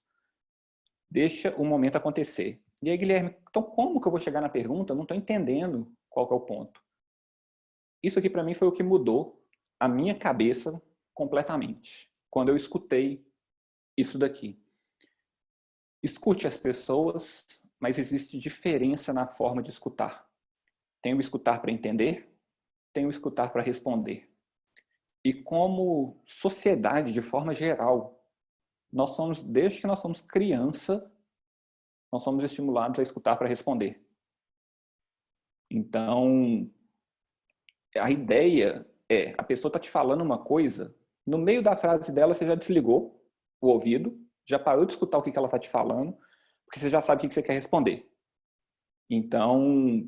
Deixa o momento acontecer. E aí, Guilherme, então como que eu vou chegar na pergunta? Eu não estou entendendo qual que é o ponto. Isso aqui para mim foi o que mudou a minha cabeça completamente. Quando eu escutei isso daqui. Escute as pessoas, mas existe diferença na forma de escutar. Tem o escutar para entender, tem o escutar para responder. E como sociedade, de forma geral, nós somos, desde que nós somos criança, nós somos estimulados a escutar para responder. Então, a ideia é, a pessoa está te falando uma coisa, no meio da frase dela você já desligou o ouvido, já parou de escutar o que ela está te falando, porque você já sabe o que você quer responder. Então,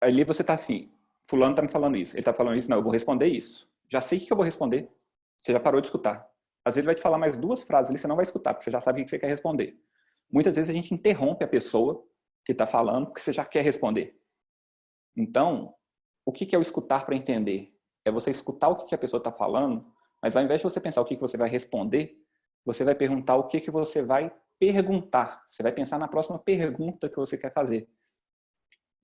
ali você está assim, fulano está me falando isso, ele está falando isso, não, eu vou responder isso. Já sei o que eu vou responder, você já parou de escutar. Às vezes ele vai te falar mais duas frases ali, você não vai escutar, porque você já sabe o que você quer responder. Muitas vezes a gente interrompe a pessoa que está falando, porque você já quer responder. Então, o que é o escutar para entender? É você escutar o que a pessoa está falando, mas ao invés de você pensar o que você vai responder, você vai perguntar o que você vai perguntar. Você vai pensar na próxima pergunta que você quer fazer.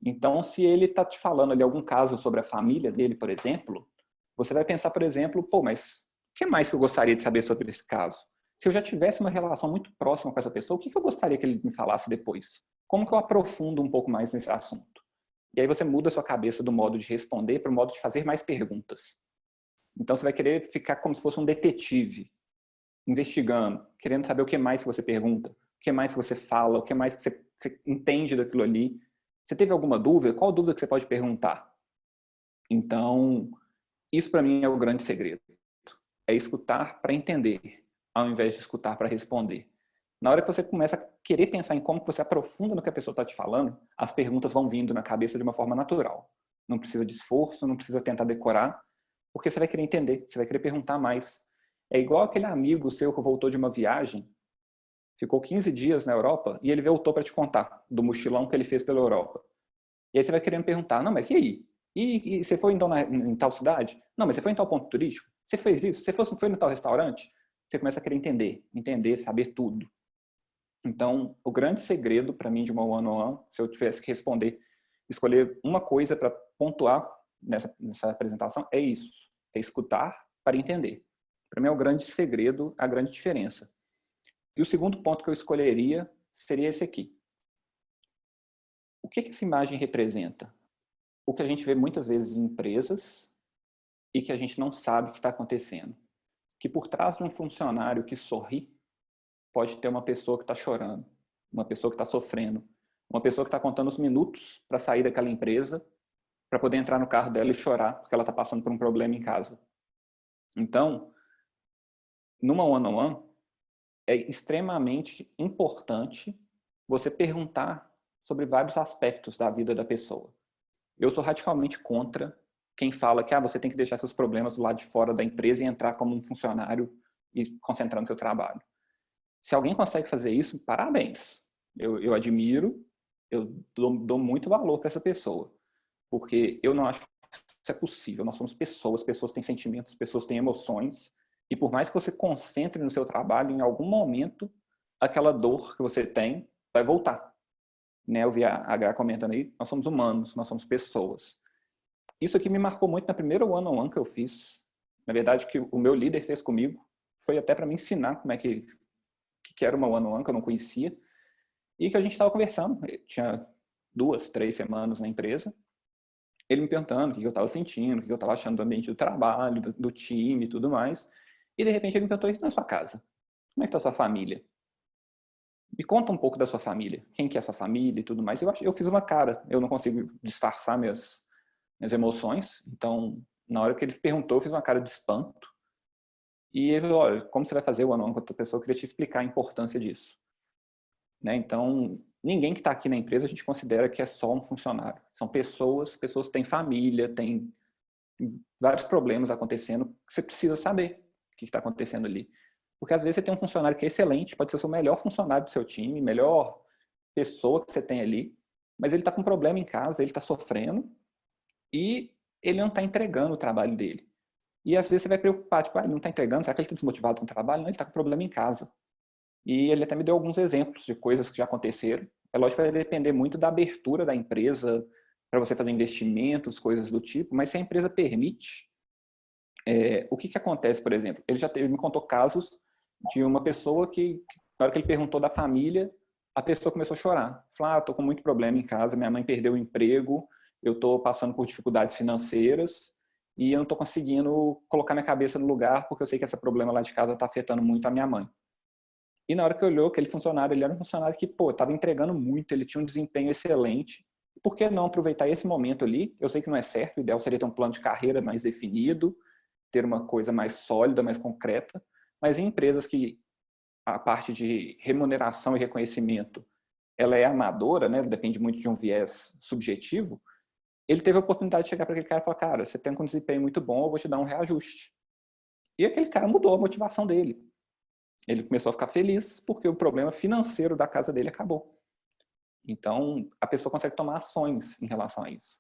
Então, se ele está te falando ali algum caso sobre a família dele, por exemplo, você vai pensar, por exemplo, pô, mas o que mais que eu gostaria de saber sobre esse caso? Se eu já tivesse uma relação muito próxima com essa pessoa, o que eu gostaria que ele me falasse depois? Como que eu aprofundo um pouco mais nesse assunto? E aí você muda a sua cabeça do modo de responder para o modo de fazer mais perguntas. Então você vai querer ficar como se fosse um detetive, investigando, querendo saber o que mais que você pergunta, o que mais que você fala, o que mais que você entende daquilo ali. Você teve alguma dúvida? Qual dúvida que você pode perguntar? Então, isso para mim é o grande segredo. É escutar para entender, ao invés de escutar para responder. Na hora que você começa a querer pensar em como você aprofunda no que a pessoa está te falando, as perguntas vão vindo na cabeça de uma forma natural. Não precisa de esforço, não precisa tentar decorar, porque você vai querer entender, você vai querer perguntar mais. É igual aquele amigo seu que voltou de uma viagem, ficou 15 dias na Europa e ele voltou para te contar do mochilão que ele fez pela Europa. E aí você vai querendo perguntar, não, mas e aí? E você foi então em tal cidade? Não, mas você foi em tal ponto turístico? Você fez isso? Você foi no tal restaurante? Você começa a querer entender, saber tudo. Então, o grande segredo para mim de uma one-on-one, se eu tivesse que responder, escolher uma coisa para pontuar nessa apresentação, é isso. É escutar para entender. Para mim é o grande segredo, a grande diferença. E o segundo ponto que eu escolheria seria esse aqui. O que essa imagem representa? O que a gente vê muitas vezes em empresas e que a gente não sabe o que está acontecendo. Que por trás de um funcionário que sorri, pode ter uma pessoa que está chorando, uma pessoa que está sofrendo, uma pessoa que está contando os minutos para sair daquela empresa, para poder entrar no carro dela e chorar porque ela está passando por um problema em casa. Então, numa one-on-one, é extremamente importante você perguntar sobre vários aspectos da vida da pessoa. Eu sou radicalmente contra quem fala que você tem que deixar seus problemas do lado de fora da empresa e entrar como um funcionário e concentrar no seu trabalho. Se alguém consegue fazer isso, parabéns. Eu admiro, eu dou muito valor para essa pessoa. porque eu não acho que isso é possível. Nós somos pessoas, pessoas têm sentimentos, pessoas têm emoções, e por mais que você concentre no seu trabalho, em algum momento, aquela dor que você tem vai voltar. Né? Eu vi a H comentando aí, nós somos humanos, nós somos pessoas. Isso aqui me marcou muito na primeira one-on-one que eu fiz. Na verdade, que o meu líder fez comigo, foi até para me ensinar como é que era uma one-on-one, que eu não conhecia, e que a gente estava conversando. Eu tinha 2, 3 semanas na empresa, ele me perguntando o que eu estava sentindo, o que eu estava achando do ambiente do trabalho, do time e tudo mais. E de repente ele me perguntou, isso na sua casa? Como é que está a sua família? Me conta um pouco da sua família. Quem que é a sua família e tudo mais. Eu fiz uma cara. Eu não consigo disfarçar minhas emoções. Então, na hora que ele perguntou, eu fiz uma cara de espanto. E ele falou, olha, como você vai fazer o one-on-one com outra pessoa? Eu queria te explicar a importância disso. Né? Então, ninguém que está aqui na empresa a gente considera que é só um funcionário. São pessoas, pessoas que têm família, têm vários problemas acontecendo, que você precisa saber o que está acontecendo ali. Porque às vezes você tem um funcionário que é excelente, pode ser o seu melhor funcionário do seu time, melhor pessoa que você tem ali, mas ele está com um problema em casa, ele está sofrendo e ele não está entregando o trabalho dele. E às vezes você vai preocupar, tipo, ele não está entregando, será que ele está desmotivado com o trabalho? Não, ele está com problema em casa. E ele até me deu alguns exemplos de coisas que já aconteceram. É lógico que vai depender muito da abertura da empresa, para você fazer investimentos, coisas do tipo, mas se a empresa permite, o que acontece, por exemplo? Ele me contou casos de uma pessoa que, na hora que ele perguntou da família, a pessoa começou a chorar. Falou, estou com muito problema em casa, minha mãe perdeu o emprego, eu estou passando por dificuldades financeiras e eu não estou conseguindo colocar minha cabeça no lugar porque eu sei que esse problema lá de casa está afetando muito a minha mãe. E na hora que olhou, aquele funcionário, ele era um funcionário que, estava entregando muito, ele tinha um desempenho excelente. Por que não aproveitar esse momento ali? Eu sei que não é certo, o ideal seria ter um plano de carreira mais definido, ter uma coisa mais sólida, mais concreta, mas em empresas que a parte de remuneração e reconhecimento, ela é amadora, né? Depende muito de um viés subjetivo, ele teve a oportunidade de chegar para aquele cara e falar, cara, você tem um desempenho muito bom, eu vou te dar um reajuste. E aquele cara mudou a motivação dele. Ele começou a ficar feliz porque o problema financeiro da casa dele acabou. Então, a pessoa consegue tomar ações em relação a isso.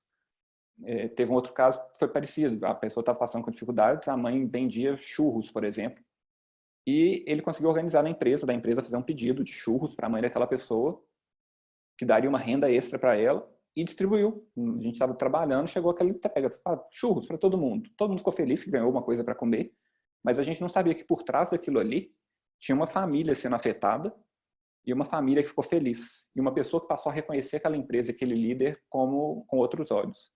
Teve um outro caso que foi parecido. A pessoa estava passando com dificuldades, a mãe vendia churros, por exemplo, e ele conseguiu organizar na empresa, da empresa fazer um pedido de churros para a mãe daquela pessoa, que daria uma renda extra para ela, e distribuiu. A gente estava trabalhando, chegou aquela entrega, churros para todo mundo. Todo mundo ficou feliz que ganhou uma coisa para comer, mas a gente não sabia que por trás daquilo ali tinha uma família sendo afetada e uma família que ficou feliz. E uma pessoa que passou a reconhecer aquela empresa, aquele líder, com outros olhos.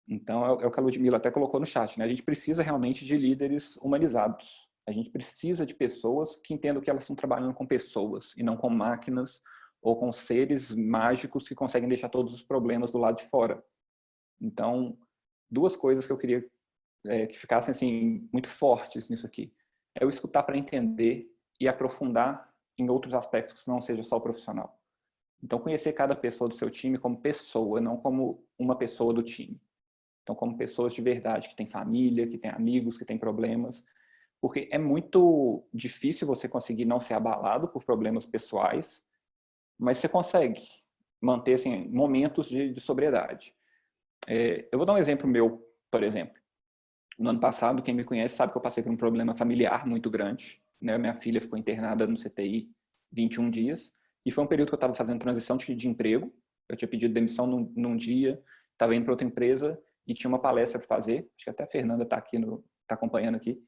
Então, é o que a Ludmilla até colocou no chat, né? A gente precisa realmente de líderes humanizados. A gente precisa de pessoas que entendam que elas estão trabalhando com pessoas e não com máquinas ou com seres mágicos que conseguem deixar todos os problemas do lado de fora. Então, duas coisas que eu queria que ficassem assim muito fortes nisso aqui. É o escutar para entender e aprofundar em outros aspectos que não seja só o profissional. Então, conhecer cada pessoa do seu time como pessoa, não como uma pessoa do time. Então, como pessoas de verdade, que têm família, que têm amigos, que têm problemas. Porque é muito difícil você conseguir não ser abalado por problemas pessoais, mas você consegue manter assim, momentos de sobriedade. Eu vou dar um exemplo meu, por exemplo. No ano passado, quem me conhece sabe que eu passei por um problema familiar muito grande. Né? Minha filha ficou internada no CTI 21 dias. E foi um período que eu estava fazendo transição de emprego. Eu tinha pedido demissão num dia, estava indo para outra empresa e tinha uma palestra para fazer. Acho que até a Fernanda está aqui, está acompanhando aqui.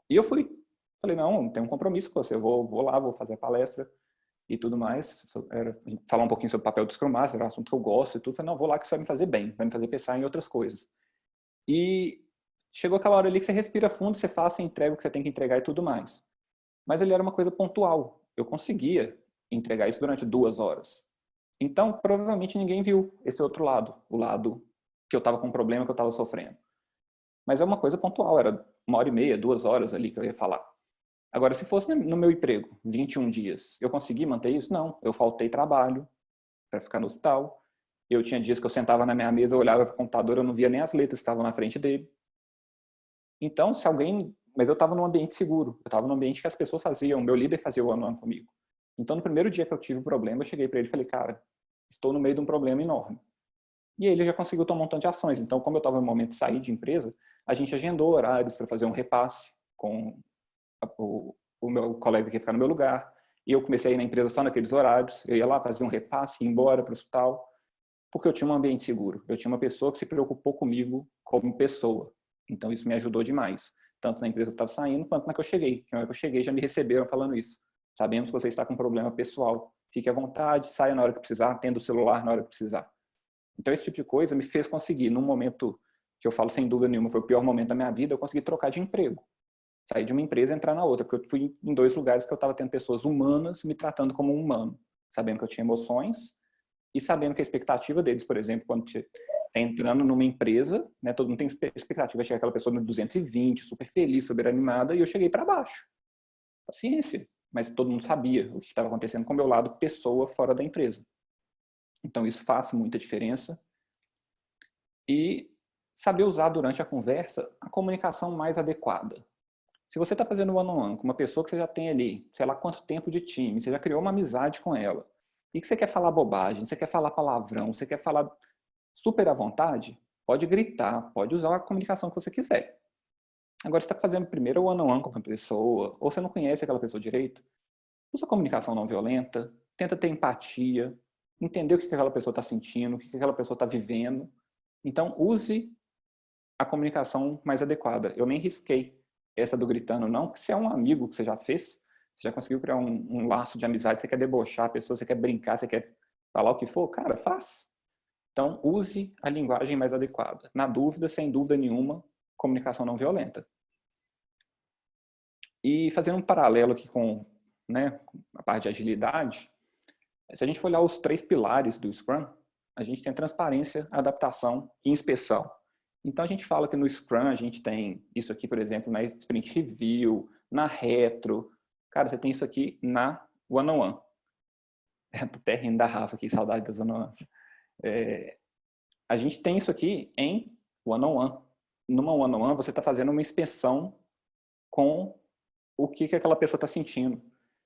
E eu fui. Falei, não tenho um compromisso com você. Eu vou lá, vou fazer a palestra e tudo mais. Falar um pouquinho sobre o papel do Scrum Master, era um assunto que eu gosto e tudo. Falei, não, vou lá que isso vai me fazer bem, vai me fazer pensar em outras coisas. E chegou aquela hora ali que você respira fundo, você faz, você entrega o que você tem que entregar e tudo mais. Mas ele era uma coisa pontual. Eu conseguia entregar isso durante 2 horas. Então, provavelmente ninguém viu esse outro lado, o lado que eu estava com um problema, que eu estava sofrendo. Mas é uma coisa pontual, era 1h30, 2 horas ali que eu ia falar. Agora, se fosse no meu emprego, 21 dias, eu consegui manter isso? Não. Eu faltei trabalho para ficar no hospital. Eu tinha dias que eu sentava na minha mesa, eu olhava para o computador, eu não via nem as letras que estavam na frente dele. Então, se alguém... Mas eu estava num ambiente seguro. Eu estava num ambiente que as pessoas faziam. Meu líder fazia o one-on-one comigo. Então, no primeiro dia que eu tive o problema, eu cheguei para ele e falei, cara, estou no meio de um problema enorme. E ele já conseguiu tomar um montão de ações. Então, como eu estava no momento de sair de empresa, a gente agendou horários para fazer um repasse com o meu colega que ia ficar no meu lugar. E eu comecei a ir na empresa só naqueles horários. Eu ia lá fazer um repasse, ia embora para o hospital, porque eu tinha um ambiente seguro. Eu tinha uma pessoa que se preocupou comigo como pessoa. Então, isso me ajudou demais. Tanto na empresa que eu estava saindo, quanto na que eu cheguei. Na hora que eu cheguei, já me receberam falando isso. Sabemos que você está com um problema pessoal. Fique à vontade, saia na hora que precisar, atenda o celular na hora que precisar. Então, esse tipo de coisa me fez conseguir, num momento que eu falo sem dúvida nenhuma, foi o pior momento da minha vida, eu consegui trocar de emprego. Sair de uma empresa e entrar na outra, porque eu fui em 2 lugares que eu estava tendo pessoas humanas me tratando como um humano, sabendo que eu tinha emoções e sabendo que a expectativa deles, por exemplo, quando você está entrando numa empresa, né, todo mundo tem expectativa de chegar aquela pessoa no 220, super feliz, super animada, e eu cheguei para baixo. Paciência. Mas todo mundo sabia o que estava acontecendo com o meu lado pessoa fora da empresa. Então, isso faz muita diferença. E saber usar durante a conversa a comunicação mais adequada. Se você está fazendo one-on-one com uma pessoa que você já tem ali, sei lá quanto tempo de time, você já criou uma amizade com ela, e que você quer falar bobagem, você quer falar palavrão, você quer falar super à vontade, pode gritar, pode usar a comunicação que você quiser. Agora, você está fazendo primeiro one-on-one com uma pessoa, ou você não conhece aquela pessoa direito, usa a comunicação não violenta, tenta ter empatia, entender o que aquela pessoa está sentindo, o que aquela pessoa está vivendo. Então, use a comunicação mais adequada. Eu nem risquei essa do gritando, não, porque se é um amigo que você já fez, você já conseguiu criar um laço de amizade, você quer debochar a pessoa, você quer brincar, você quer falar o que for, cara, faz. Então, use a linguagem mais adequada. Na dúvida, sem dúvida nenhuma, comunicação não violenta. E fazendo um paralelo aqui com, né, a parte de agilidade, se a gente for olhar os 3 pilares do Scrum, a gente tem transparência, adaptação e inspeção. Então, a gente fala que no Scrum a gente tem isso aqui, por exemplo, na Sprint Review, na Retro. Cara, você tem isso aqui na One-on-One. Tô até rindo da Rafa aqui, saudade das One-on-Ones. A gente tem isso aqui em One-on-One. Numa One-on-One, você está fazendo uma inspeção com o que aquela pessoa está sentindo.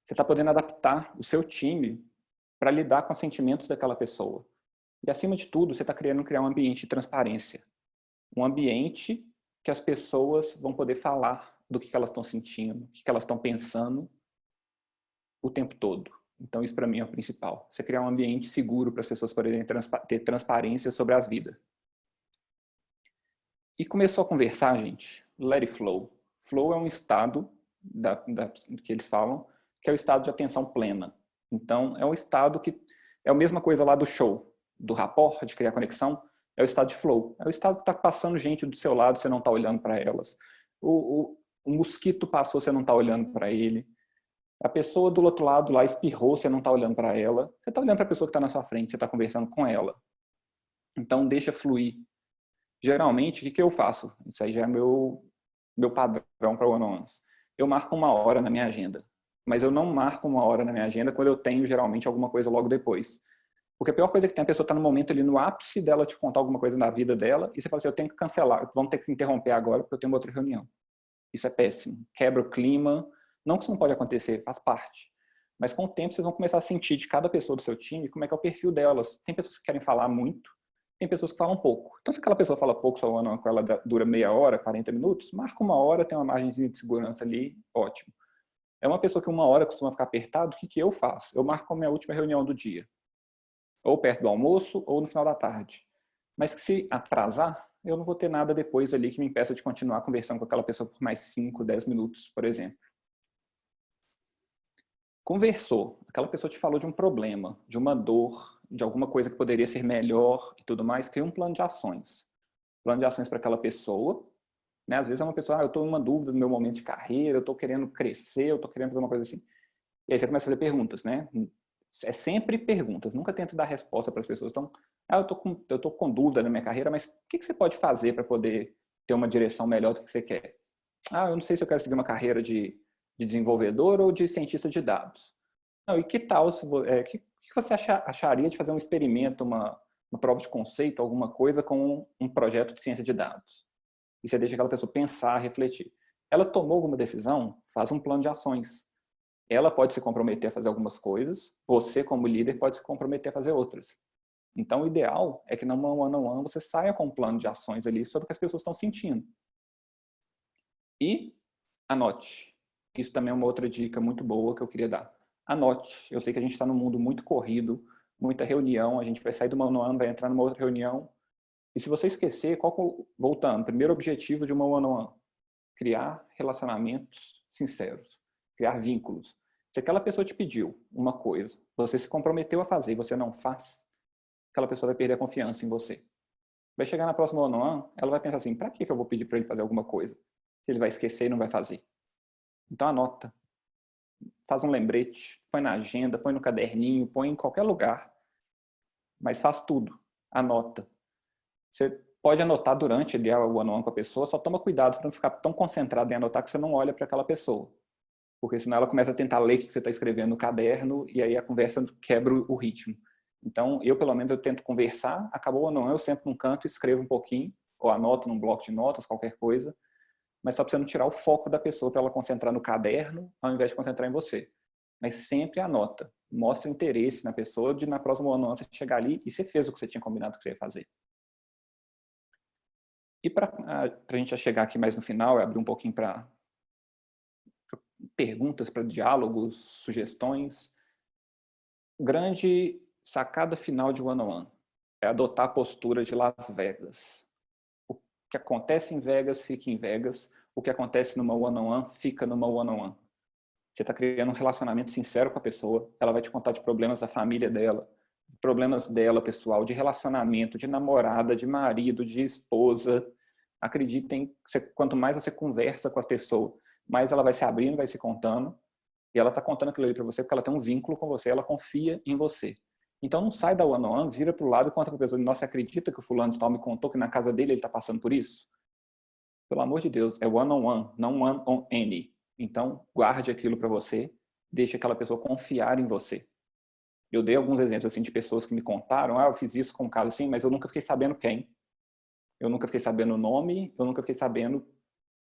Você está podendo adaptar o seu time para lidar com os sentimentos daquela pessoa. E, acima de tudo, você está querendo criar um ambiente de transparência. Um ambiente que as pessoas vão poder falar do que elas estão sentindo, o que elas estão pensando o tempo todo. Então, isso para mim é o principal. Você criar um ambiente seguro para as pessoas poderem ter transparência sobre as vidas. E começou a conversar, gente, let it flow. Flow é um estado que eles falam, que é o estado de atenção plena. Então, é um estado que é a mesma coisa lá do show, do rapport, de criar conexão, é o estado de flow. É o estado que está passando gente do seu lado, você não está olhando para elas. O mosquito passou, você não está olhando para ele. A pessoa do outro lado lá espirrou, você não está olhando para ela. Você está olhando para a pessoa que está na sua frente, você está conversando com ela. Então, deixa fluir. Geralmente, o que eu faço? Isso aí já é meu padrão para one-on-ones. Eu marco 1 hora na minha agenda. Mas eu não marco 1 hora na minha agenda quando eu tenho, geralmente, alguma coisa logo depois. Porque a pior coisa que tem, a pessoa está no momento ali, no ápice dela te contar alguma coisa na vida dela, e você fala assim, eu tenho que cancelar, vamos ter que interromper agora, porque eu tenho uma outra reunião. Isso é péssimo. Quebra o clima. Não que isso não pode acontecer, faz parte. Mas com o tempo, vocês vão começar a sentir de cada pessoa do seu time como é que é o perfil delas. Tem pessoas que querem falar muito, tem pessoas que falam pouco. Então, se aquela pessoa fala pouco, sua one-on-one com ela dura meia hora, 40 minutos, marca 1 hora, tem uma margem de segurança ali, ótimo. É uma pessoa que 1 hora costuma ficar apertado, o que eu faço? Eu marco a minha última reunião do dia. Ou perto do almoço, ou no final da tarde. Mas que se atrasar, eu não vou ter nada depois ali que me impeça de continuar conversando com aquela pessoa por mais 5, 10 minutos, por exemplo. Conversou, aquela pessoa te falou de um problema, de uma dor, de alguma coisa que poderia ser melhor e tudo mais, cria um plano de ações. Plano de ações para aquela pessoa, né? Às vezes é uma pessoa, eu estou em uma dúvida no meu momento de carreira, eu estou querendo crescer, eu estou querendo fazer uma coisa assim. E aí você começa a fazer perguntas, né? É sempre perguntas, nunca tento dar resposta para as pessoas. Então, eu estou com dúvida na minha carreira, mas o que você pode fazer para poder ter uma direção melhor do que você quer? Eu não sei se eu quero seguir uma carreira de desenvolvedor ou de cientista de dados. Não, e que tal, o que você acharia de fazer um experimento, uma prova de conceito, alguma coisa com um projeto de ciência de dados? E você deixa aquela pessoa pensar, refletir. Ela tomou alguma decisão, faz um plano de ações. Ela pode se comprometer a fazer algumas coisas, você como líder pode se comprometer a fazer outras. Então, o ideal é que no one-on-one você saia com um plano de ações ali sobre o que as pessoas estão sentindo. E anote. Isso também é uma outra dica muito boa que eu queria dar. Anote. Eu sei que a gente está num mundo muito corrido, muita reunião, a gente vai sair do one-on-one, vai entrar numa outra reunião. E se você esquecer, voltando, primeiro objetivo de uma one-on-one? Criar relacionamentos sinceros, criar vínculos. Se aquela pessoa te pediu uma coisa, você se comprometeu a fazer e você não faz, aquela pessoa vai perder a confiança em você. Vai chegar na próxima one-on-one, ela vai pensar assim, para que eu vou pedir para ele fazer alguma coisa? Se ele vai esquecer e não vai fazer. Então anota, faz um lembrete, põe na agenda, põe no caderninho, põe em qualquer lugar, mas faz tudo, anota. Você pode anotar durante o one-on-one com a pessoa, só toma cuidado para não ficar tão concentrado em anotar que você não olha para aquela pessoa. Porque senão ela começa a tentar ler o que você está escrevendo no caderno e aí a conversa quebra o ritmo. Então, eu pelo menos eu tento conversar, acabou ou não, eu sento num canto, escrevo um pouquinho, ou anoto num bloco de notas, qualquer coisa, mas só para você não tirar o foco da pessoa para ela concentrar no caderno ao invés de concentrar em você. Mas sempre anota, mostra interesse na pessoa de na próxima one-on-one você chegar ali e você fez o que você tinha combinado que você ia fazer. E para a gente já chegar aqui mais no final, abrir um pouquinho para perguntas, para diálogos, sugestões. Grande sacada final de one-on-one é adotar a postura de Las Vegas. O que acontece em Vegas, fica em Vegas. O que acontece numa one-on-one, fica numa one-on-one. Você está criando um relacionamento sincero com a pessoa, ela vai te contar de problemas da família dela, problemas dela, pessoal, de relacionamento, de namorada, de marido, de esposa. Acreditem, quanto mais você conversa com a pessoa, mais ela vai se abrindo, vai se contando, e ela está contando aquilo ali para você porque ela tem um vínculo com você, ela confia em você. Então não sai da one-on-one, vira para o lado e conta para a pessoa, nossa, acredita que o fulano de tal me contou que na casa dele ele está passando por isso? Pelo amor de Deus, é one-on-one, não one-on-any. Então guarde aquilo para você, deixe aquela pessoa confiar em você. Eu dei alguns exemplos assim de pessoas que me contaram, eu fiz isso com um caso assim, mas eu nunca fiquei sabendo quem. Eu nunca fiquei sabendo o nome, eu nunca fiquei sabendo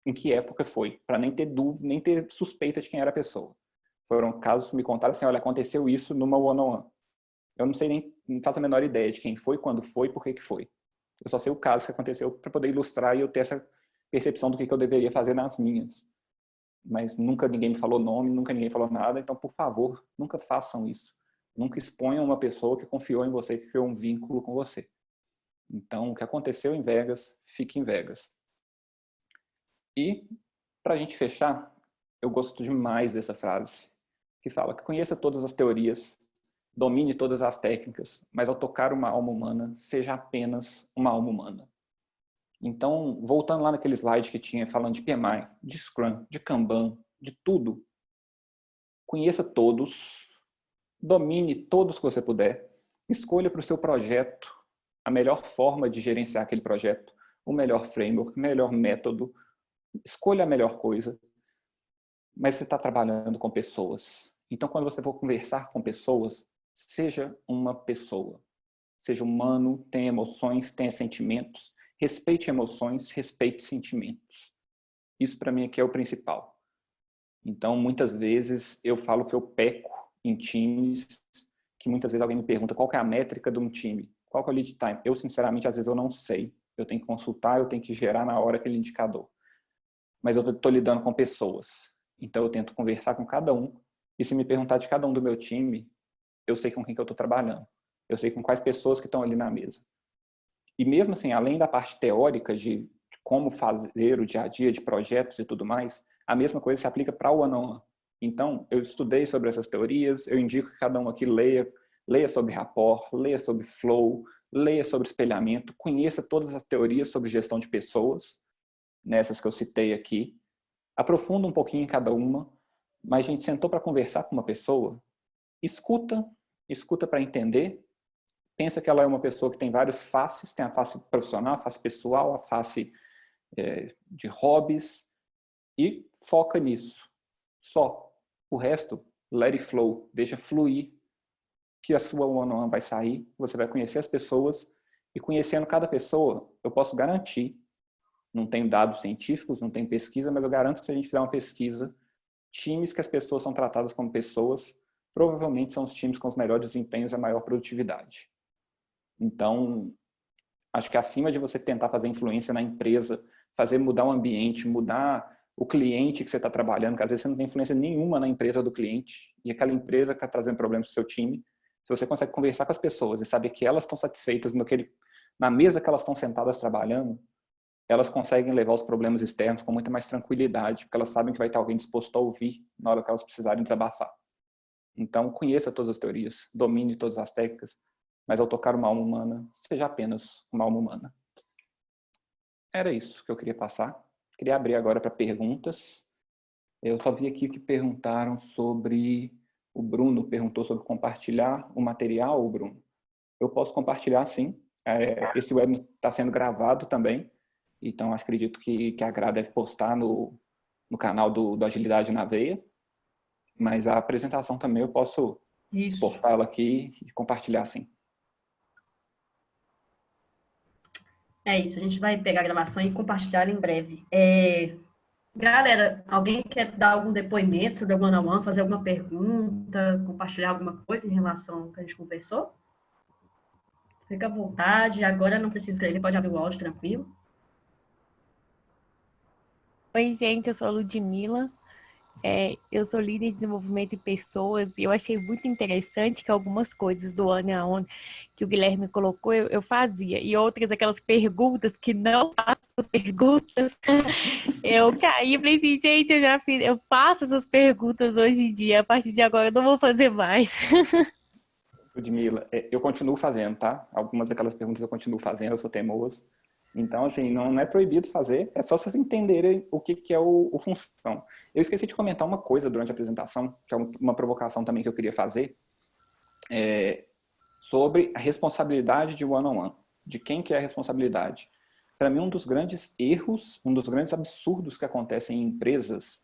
em que época foi, para nem ter dúvida, nem ter suspeita de quem era a pessoa. Foram casos que me contaram assim, olha, aconteceu isso numa one-on-one. Eu não sei nem, não faço a menor ideia de quem foi, quando foi, por que foi. Eu só sei o caso que aconteceu para poder ilustrar e eu ter essa percepção do que eu deveria fazer nas minhas. Mas nunca ninguém me falou nome, nunca ninguém falou nada, então, por favor, nunca façam isso. Nunca exponham uma pessoa que confiou em você, que criou um vínculo com você. Então, o que aconteceu em Vegas, fique em Vegas. E, para a gente fechar, eu gosto demais dessa frase, que fala que conheça todas as teorias, domine todas as técnicas, mas ao tocar uma alma humana, seja apenas uma alma humana. Então, voltando lá naquele slide que tinha falando de PMI, de Scrum, de Kanban, de tudo, conheça todos, domine todos que você puder, escolha para o seu projeto a melhor forma de gerenciar aquele projeto, o melhor framework, o melhor método, escolha a melhor coisa, mas você está trabalhando com pessoas. Então, quando você for conversar com pessoas, seja uma pessoa. Seja humano, tenha emoções, tenha sentimentos. Respeite emoções, respeite sentimentos. Isso, para mim, aqui é o principal. Então, muitas vezes, eu falo que eu peco em times, que muitas vezes alguém me pergunta qual que é a métrica de um time, qual que é o lead time. Eu, sinceramente, às vezes eu não sei. Eu tenho que consultar, eu tenho que gerar na hora aquele indicador. Mas eu estou lidando com pessoas. Então, eu tento conversar com cada um. E se me perguntar de cada um do meu time, eu sei com quem que eu estou trabalhando. Eu sei com quais pessoas que estão ali na mesa. E mesmo assim, além da parte teórica de como fazer o dia a dia de projetos e tudo mais, a mesma coisa se aplica para o one-on-one. Então, eu estudei sobre essas teorias, eu indico que cada um aqui leia sobre rapport, leia sobre flow, leia sobre espelhamento, conheça todas as teorias sobre gestão de pessoas, nessas que eu citei aqui, aprofunda um pouquinho em cada uma, mas a gente sentou para conversar com uma pessoa, escuta para entender, pensa que ela é uma pessoa que tem várias faces, tem a face profissional, a face pessoal, a face de hobbies, e foca nisso. Só. O resto, let it flow, deixa fluir, que a sua one-on-one vai sair, você vai conhecer as pessoas, e conhecendo cada pessoa, eu posso garantir, não tenho dados científicos, não tenho pesquisa, mas eu garanto que se a gente fizer uma pesquisa, times que as pessoas são tratadas como pessoas, provavelmente são os times com os melhores desempenhos e a maior produtividade. Então, acho que acima de você tentar fazer influência na empresa, fazer mudar o ambiente, mudar o cliente que você está trabalhando, que às vezes você não tem influência nenhuma na empresa do cliente, e aquela empresa que está trazendo problemas para o seu time, se você consegue conversar com as pessoas e saber que elas estão satisfeitas na mesa que elas estão sentadas trabalhando, elas conseguem levar os problemas externos com muita mais tranquilidade, porque elas sabem que vai ter alguém disposto a ouvir na hora que elas precisarem desabafar. Então, conheça todas as teorias, domine todas as técnicas, mas ao tocar uma alma humana, seja apenas uma alma humana. Era isso que eu queria passar. Queria abrir agora para perguntas. Eu só vi aqui que perguntaram sobre... O Bruno perguntou sobre compartilhar o material, o Bruno. Eu posso compartilhar, sim. Esse web está sendo gravado também. Então, acredito que a Gra deve postar no canal do Agilidade na Veia. Mas a apresentação também eu posso exportá-la aqui e compartilhar, sim. É isso, a gente vai pegar a gravação e compartilhar em breve. Galera, alguém quer dar algum depoimento sobre o one-on-one, fazer alguma pergunta, compartilhar alguma coisa em relação ao que a gente conversou? Fica à vontade, agora não precisa escrever, pode abrir o áudio tranquilo. Oi, gente, eu sou a Ludmila. Eu sou líder de desenvolvimento de pessoas e eu achei muito interessante que algumas coisas do one-on-one que o Guilherme colocou eu fazia, e outras, aquelas perguntas que não faço as perguntas, eu caí e falei assim, gente, eu já fiz, eu faço essas perguntas hoje em dia, a partir de agora eu não vou fazer mais. Ludmila, eu continuo fazendo, tá? Algumas daquelas perguntas eu continuo fazendo, eu sou teimoso. Então, assim, não é proibido fazer, é só vocês entenderem o que é o função. Eu esqueci de comentar uma coisa durante a apresentação, que é uma provocação também que eu queria fazer, sobre a responsabilidade de one-on-one, de quem que é a responsabilidade. Para mim, um dos grandes erros, um dos grandes absurdos que acontecem em empresas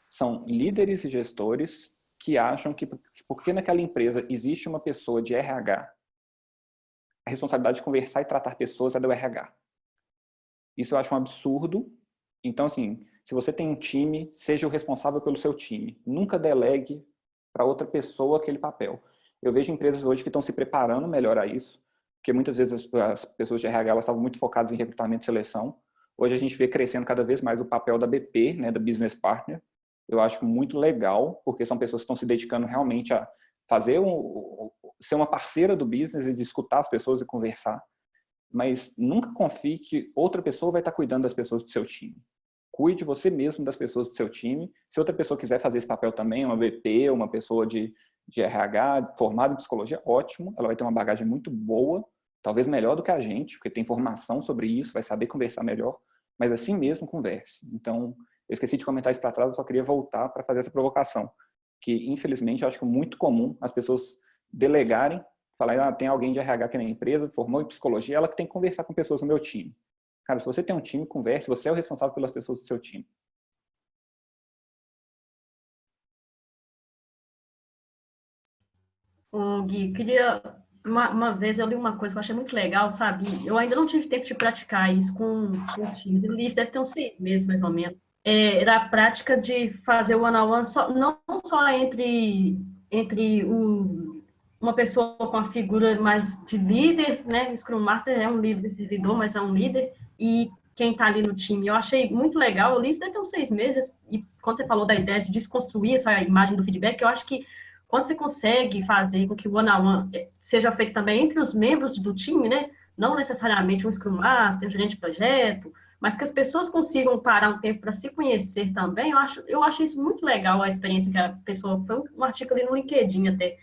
são líderes e gestores que acham que porque naquela empresa existe uma pessoa de RH, a responsabilidade de conversar e tratar pessoas é do RH. Isso eu acho um absurdo. Então, assim, se você tem um time, seja o responsável pelo seu time. Nunca delegue para outra pessoa aquele papel. Eu vejo empresas hoje que estão se preparando melhor a isso, porque muitas vezes as pessoas de RH elas estavam muito focadas em recrutamento e seleção. Hoje a gente vê crescendo cada vez mais o papel da BP, né, da Business Partner. Eu acho muito legal, porque são pessoas que estão se dedicando realmente a fazer ser uma parceira do business e de escutar as pessoas e conversar. Mas nunca confie que outra pessoa vai estar cuidando das pessoas do seu time. Cuide você mesmo das pessoas do seu time. Se outra pessoa quiser fazer esse papel também, uma BP, uma pessoa de RH, formada em psicologia, ótimo. Ela vai ter uma bagagem muito boa, talvez melhor do que a gente, porque tem formação sobre isso, vai saber conversar melhor. Mas assim mesmo, converse. Então, eu esqueci de comentar isso para trás, eu só queria voltar para fazer essa provocação. Que, infelizmente, eu acho que é muito comum as pessoas delegarem, falar, tem alguém de RH aqui na empresa, formou em psicologia, ela que tem que conversar com pessoas no meu time. Cara, se você tem um time, converse, você é o responsável pelas pessoas do seu time. Gui, queria... Uma vez eu li uma coisa que eu achei muito legal, sabe? Eu ainda não tive tempo de praticar isso com os times. Eu li isso deve ter uns 6 meses, mais ou menos. Era a prática de fazer o one-on-one não só entre uma pessoa com a figura mais de líder, né? O Scrum Master é um líder servidor, mas é um líder, e quem está ali no time. Eu achei muito legal, eu li isso deve ter uns 6 meses, e quando você falou da ideia de desconstruir essa imagem do feedback, eu acho que quando você consegue fazer com que o one-on-one seja feito também entre os membros do time, né? Não necessariamente um Scrum Master, um gerente de projeto, mas que as pessoas consigam parar um tempo para se conhecer também, eu acho isso muito legal, a experiência que a pessoa... Foi um artigo ali no LinkedIn até,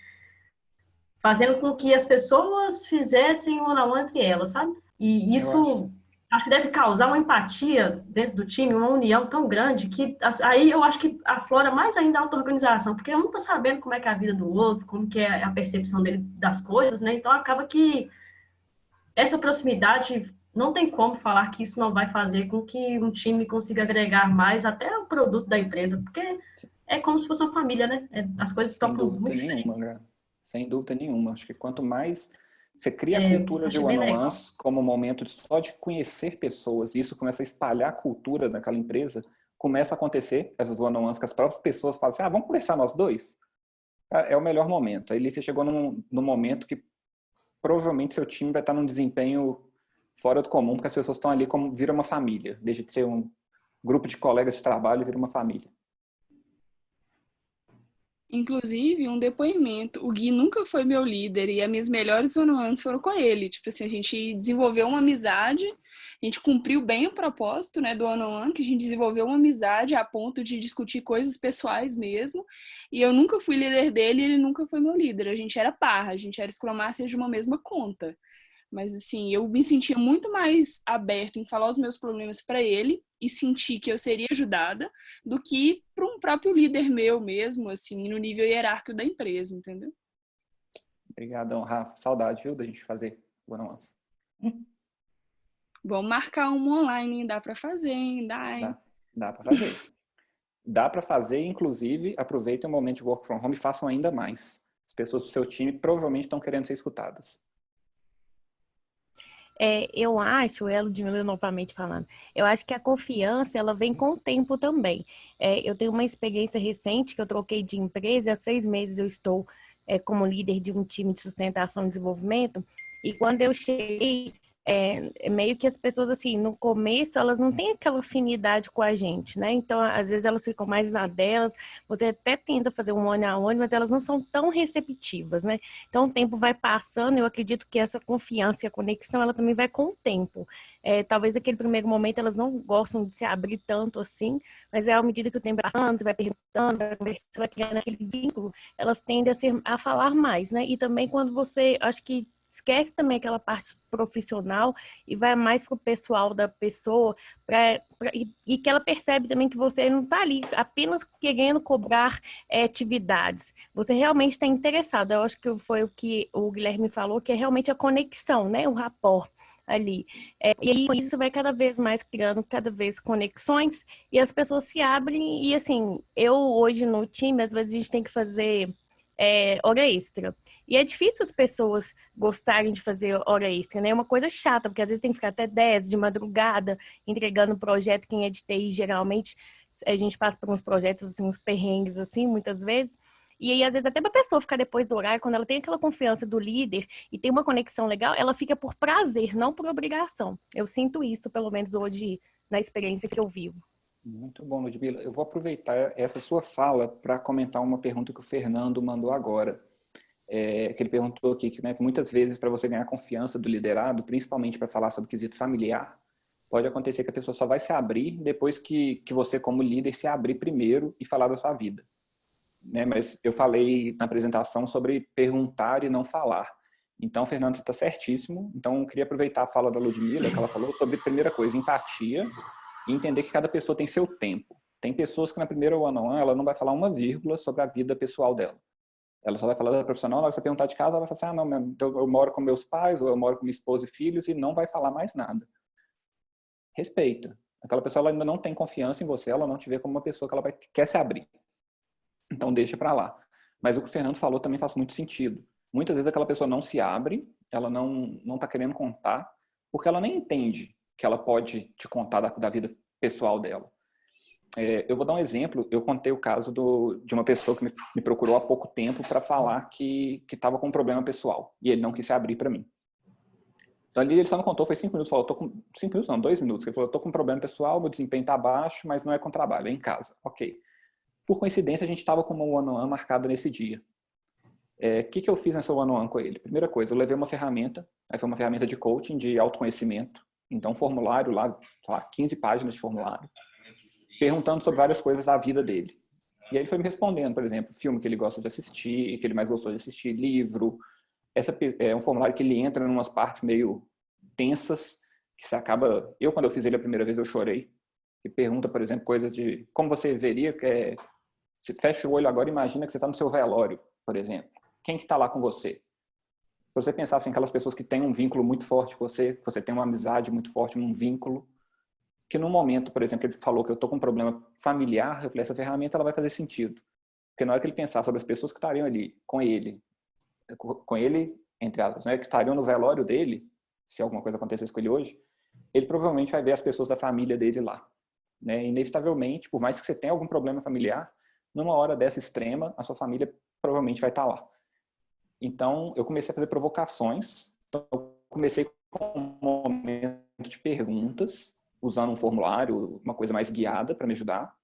fazendo com que as pessoas fizessem o one-on-one entre elas, sabe? E isso acho que deve causar uma empatia dentro do time, uma união tão grande que aí eu acho que aflora mais ainda a auto-organização, porque um não está sabendo como é que é a vida do outro, como que é a percepção dele das coisas, né? Então acaba que essa proximidade não tem como falar que isso não vai fazer com que um time consiga agregar mais até o produto da empresa, porque é como se fosse uma família, né? As coisas tocam muito. Sem dúvida nenhuma, né? Sem dúvida nenhuma. Acho que quanto mais você cria a cultura de one-on-ones como um momento só de conhecer pessoas, e isso começa a espalhar a cultura daquela empresa, começa a acontecer essas one-on-ones que as próprias pessoas falam assim, vamos conversar nós dois? É o melhor momento. Aí você chegou num momento que provavelmente seu time vai estar num desempenho fora do comum, porque as pessoas estão ali como vira uma família, deixa de ser um grupo de colegas de trabalho e vira uma família. Inclusive, um depoimento. O Gui nunca foi meu líder e as minhas melhores one-on-ones foram com ele. Tipo assim, a gente desenvolveu uma amizade, a gente cumpriu bem o propósito, né, do one-on-one, que a gente desenvolveu uma amizade a ponto de discutir coisas pessoais mesmo. E eu nunca fui líder dele e ele nunca foi meu líder. A gente era par, a gente era Scrum Master de uma mesma conta. Mas, assim, eu me sentia muito mais aberto em falar os meus problemas para ele e sentir que eu seria ajudada do que para um próprio líder meu mesmo, assim, no nível hierárquico da empresa, entendeu? Obrigadão, Rafa. Saudade, viu, da gente fazer one-on-ones. Vamos marcar um online, hein? Dá para fazer, hein? Dá para fazer. Dá para fazer, inclusive, aproveitem o momento de work from home e façam ainda mais. As pessoas do seu time provavelmente estão querendo ser escutadas. Eu acho, Ludmila novamente falando, eu acho que a confiança, ela vem com o tempo também. Eu tenho uma experiência recente que eu troquei de empresa, e há 6 meses eu estou como líder de um time de sustentação e desenvolvimento, e quando eu cheguei, meio que as pessoas, assim, no começo, elas não têm aquela afinidade com a gente, né? Então, às vezes elas ficam mais na delas, você até tenta fazer um one-on-one, mas elas não são tão receptivas, né? Então, o tempo vai passando, eu acredito que essa confiança e a conexão, ela também vai com o tempo. Talvez naquele primeiro momento elas não gostam de se abrir tanto assim, mas à medida que o tempo vai passando, você vai perguntando, vai conversando, vai criando aquele vínculo, elas tendem a falar mais, né? E também quando você, acho que esquece também aquela parte profissional e vai mais pro pessoal da pessoa e que ela percebe também que você não está ali apenas querendo cobrar atividades. Você realmente está interessado. Eu acho que foi o que o Guilherme falou, que é realmente a conexão, né? O rapport ali. E aí, com isso, vai cada vez mais criando cada vez conexões e as pessoas se abrem. E assim, eu hoje no time, às vezes a gente tem que fazer hora extra. E é difícil as pessoas gostarem de fazer hora extra, né? É uma coisa chata, porque às vezes tem que ficar até 10 de madrugada entregando o projeto. Quem é de TI, geralmente, a gente passa por uns projetos, assim, uns perrengues, assim, muitas vezes. E aí, às vezes, até para a pessoa ficar depois do horário, quando ela tem aquela confiança do líder e tem uma conexão legal, ela fica por prazer, não por obrigação. Eu sinto isso, pelo menos hoje, na experiência que eu vivo. Muito bom, Ludmila. Eu vou aproveitar essa sua fala para comentar uma pergunta que o Fernando mandou agora. Que ele perguntou aqui que, né, muitas vezes para você ganhar confiança do liderado, principalmente para falar sobre quesito familiar, pode acontecer que a pessoa só vai se abrir depois que você, como líder, se abrir primeiro e falar da sua vida. Né? Mas eu falei na apresentação sobre perguntar e não falar. Então, Fernando, você está certíssimo. Então, eu queria aproveitar a fala da Ludmila, que ela falou sobre, primeira coisa, empatia e entender que cada pessoa tem seu tempo. Tem pessoas que na primeira one-on-one ela não vai falar uma vírgula sobre a vida pessoal dela. Ela só vai falar da profissional, na hora que você perguntar de casa, ela vai falar assim, não, então eu moro com meus pais, ou eu moro com minha esposa e filhos, e não vai falar mais nada. Respeita. Aquela pessoa ela ainda não tem confiança em você, ela não te vê como uma pessoa que ela quer se abrir. Então deixa pra lá. Mas o que o Fernando falou também faz muito sentido. Muitas vezes aquela pessoa não se abre, ela não tá querendo contar, porque ela nem entende que ela pode te contar da vida pessoal dela. Eu vou dar um exemplo. Eu contei o caso de uma pessoa que me procurou há pouco tempo para falar que estava com um problema pessoal e ele não quis se abrir para mim. Então ali ele só não contou, foi 5 minutos, falou, 5 minutos não, 2 minutos. Ele falou, eu tô com um problema pessoal, meu desempenho está baixo, mas não é com trabalho, é em casa. Ok. Por coincidência, a gente estava com uma one-on-one marcada nesse dia. O que eu fiz nessa one-on-one com ele? Primeira coisa, eu levei uma ferramenta, aí foi uma ferramenta de coaching, de autoconhecimento. Então, um formulário lá, sei lá, 15 páginas de formulário, perguntando sobre várias coisas da vida dele. E aí ele foi me respondendo, por exemplo, filme que ele gosta de assistir, que ele mais gostou de assistir, livro. Essa é um formulário que ele entra em umas partes meio tensas, que você acaba... quando eu fiz ele a primeira vez, eu chorei. E pergunta, por exemplo, coisas de... Como você veria... Você fecha o olho agora e imagina que você está no seu velório, por exemplo. Quem que está lá com você? Se você pensar assim, aquelas pessoas que têm um vínculo muito forte com você, que você tem uma amizade muito forte, um vínculo... que no momento, por exemplo, ele falou que eu estou com um problema familiar, eu falei, essa ferramenta ela vai fazer sentido. Porque na hora que ele pensar sobre as pessoas que estariam ali com ele, entre aspas, né, que estariam no velório dele, se alguma coisa acontecesse com ele hoje, ele provavelmente vai ver as pessoas da família dele lá. Né? Inevitavelmente, por mais que você tenha algum problema familiar, numa hora dessa extrema, a sua família provavelmente vai estar lá. Então, eu comecei a fazer provocações Comecei com um momento de perguntas, usando um formulário, uma coisa mais guiada para me ajudar.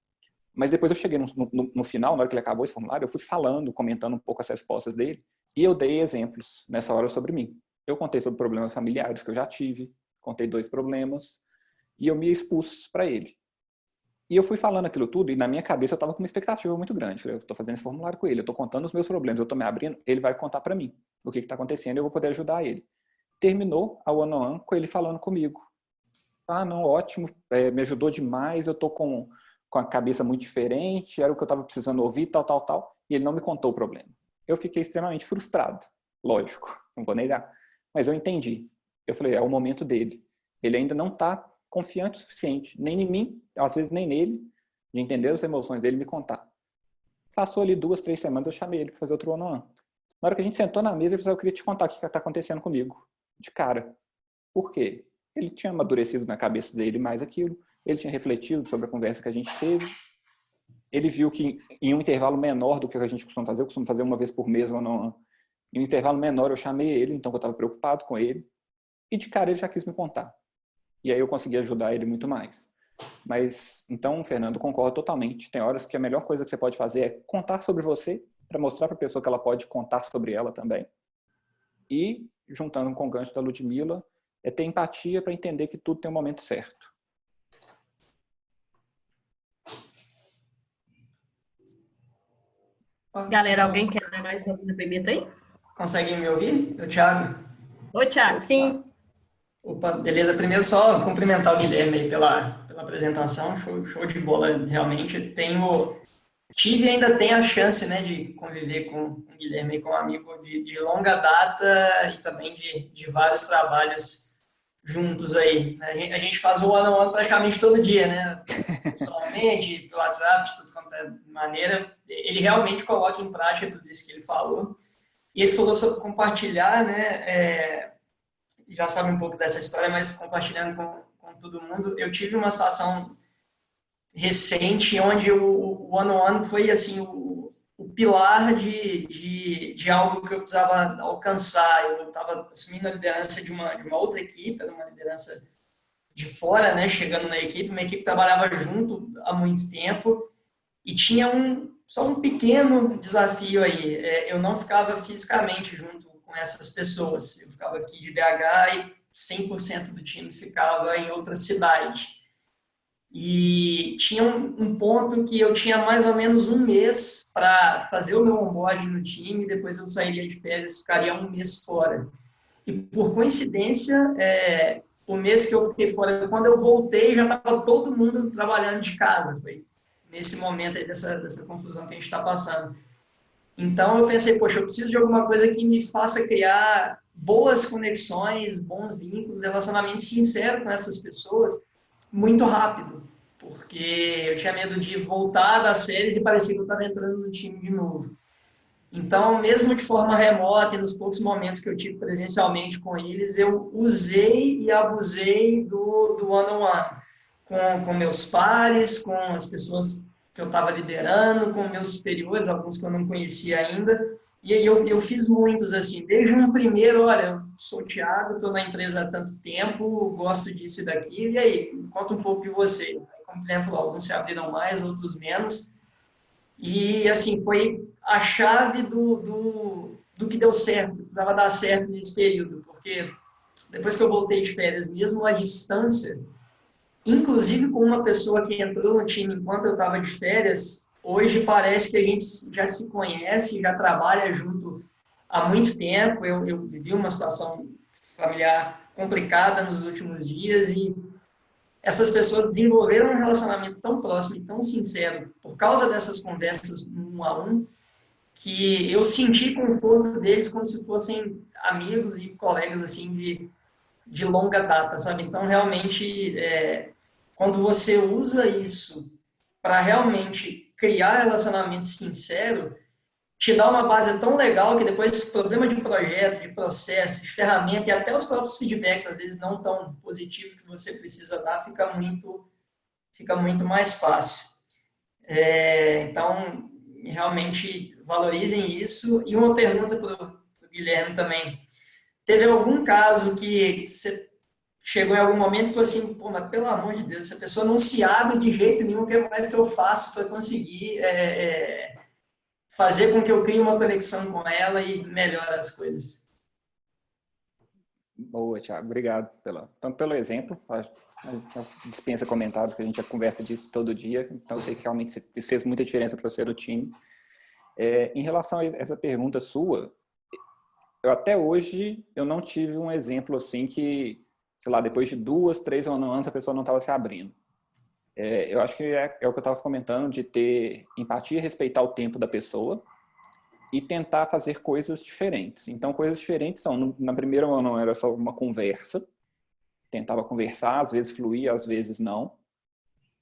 Mas depois eu cheguei no final, na hora que ele acabou esse formulário, eu fui falando, comentando um pouco as respostas dele, e eu dei exemplos nessa hora sobre mim. Eu contei sobre problemas familiares que eu já tive, contei 2 problemas, e eu me expus para ele. E eu fui falando aquilo tudo, e na minha cabeça eu estava com uma expectativa muito grande. Eu estou fazendo esse formulário com ele, eu estou contando os meus problemas, eu estou me abrindo, ele vai contar para mim o que está acontecendo e eu vou poder ajudar ele. Terminou a one-on-one com ele falando comigo. Ah, não, ótimo, me ajudou demais, eu estou com a cabeça muito diferente, era o que eu estava precisando ouvir, tal. E ele não me contou o problema. Eu fiquei extremamente frustrado, lógico, não vou negar. Mas eu entendi. Eu falei, é o momento dele. Ele ainda não está confiante o suficiente, nem em mim, às vezes nem nele, de entender as emoções dele e me contar. Passou ali 2, 3 semanas, eu chamei ele para fazer outro one-on-one. Na hora que a gente sentou na mesa, ele falou, eu queria te contar o que está acontecendo comigo. De cara. Por quê? Ele tinha amadurecido na cabeça dele mais aquilo, ele tinha refletido sobre a conversa que a gente teve, ele viu que em um intervalo menor do que a gente costuma fazer, eu costumo fazer uma vez por mês, one-on-one, em um intervalo menor eu chamei ele, então eu estava preocupado com ele, e de cara ele já quis me contar. E aí eu consegui ajudar ele muito mais. Mas, então, Fernando, concordo totalmente. Tem horas que a melhor coisa que você pode fazer é contar sobre você, para mostrar para a pessoa que ela pode contar sobre ela também. E, juntando com o gancho da Ludmila, é ter empatia para entender que tudo tem um momento certo. Galera, alguém quer dar mais um depoimento aí? Conseguem me ouvir? Eu, Thiago. Oi, Thiago, sim. Opa, beleza. Primeiro, só cumprimentar o Guilherme aí pela apresentação. Show de bola, realmente. Tive e ainda tenho a chance, né, de conviver com o Guilherme, com um amigo de longa data e também de vários trabalhos juntos aí. A gente faz o one-on-one praticamente todo dia, né? Pessoalmente, pelo WhatsApp, de tudo quanto é maneira. Ele realmente coloca em prática tudo isso que ele falou. E ele falou sobre compartilhar, né? Já sabe um pouco dessa história, mas compartilhando com todo mundo. Eu tive uma situação recente onde o one-on-one foi assim o pilar de algo que eu precisava alcançar. Eu estava assumindo a liderança de uma outra equipe, era uma liderança de fora, né? Chegando na equipe, uma equipe que trabalhava junto há muito tempo e tinha só um pequeno desafio aí. Eu não ficava fisicamente junto com essas pessoas. Eu ficava aqui de BH e 100% do time ficava em outra cidade. E tinha um ponto que eu tinha mais ou menos um mês para fazer o meu onboarding no time, depois eu sairia de férias, ficaria um mês fora. E por coincidência, o mês que eu fiquei fora, quando eu voltei, já estava todo mundo trabalhando de casa. Foi nesse momento aí dessa confusão que a gente está passando. Então eu pensei, poxa, eu preciso de alguma coisa que me faça criar boas conexões, bons vínculos, relacionamento sincero com essas pessoas muito rápido, porque eu tinha medo de voltar das férias e parecia que eu estava entrando no time de novo. Então, mesmo de forma remota e nos poucos momentos que eu tive presencialmente com eles, eu usei e abusei do one-on-one com meus pares, com as pessoas que eu estava liderando, com meus superiores, alguns que eu não conhecia ainda. E aí eu fiz muitos, assim, desde um primeiro, olha, eu sou o Thiago, estou na empresa há tanto tempo, gosto disso e daquilo, e aí, conta um pouco de você. Aí, como o Guilherme falou, alguns se abriram mais, outros menos. E, assim, foi a chave do que deu certo, que precisava dar certo nesse período, porque depois que eu voltei de férias, mesmo à distância, inclusive com uma pessoa que entrou no time enquanto eu estava de férias, hoje parece que a gente já se conhece, já trabalha junto há muito tempo. Eu vivi uma situação familiar complicada nos últimos dias e essas pessoas desenvolveram um relacionamento tão próximo e tão sincero por causa dessas conversas um a um, que eu senti conforto deles como se fossem amigos e colegas assim de longa data, sabe? Então, realmente, quando você usa isso para realmente criar relacionamento sincero, te dá uma base tão legal que depois problema de projeto, de processo, de ferramenta e até os próprios feedbacks, às vezes não tão positivos que você precisa dar, fica muito mais fácil. Então, realmente valorizem isso. E uma pergunta para o Guilherme também. teve algum caso que você chegou em algum momento e falou assim, pô, mas pelo amor de Deus, essa pessoa não se abre de jeito nenhum, o que mais que eu faço para conseguir fazer com que eu crie uma conexão com ela e melhore as coisas? Boa, Thiago. Obrigado tanto pelo exemplo. Dispensa comentários, que a gente já conversa disso todo dia. Então, eu sei que realmente isso fez muita diferença para você do time. Em relação a essa pergunta sua, até hoje eu não tive um exemplo assim que, sei lá, depois de 2, 3 anos a pessoa não estava se abrindo. Eu acho que é o que eu estava comentando, de ter empatia e respeitar o tempo da pessoa e tentar fazer coisas diferentes. Então, coisas diferentes são, na primeira não era só uma conversa, tentava conversar, às vezes fluía, às vezes não.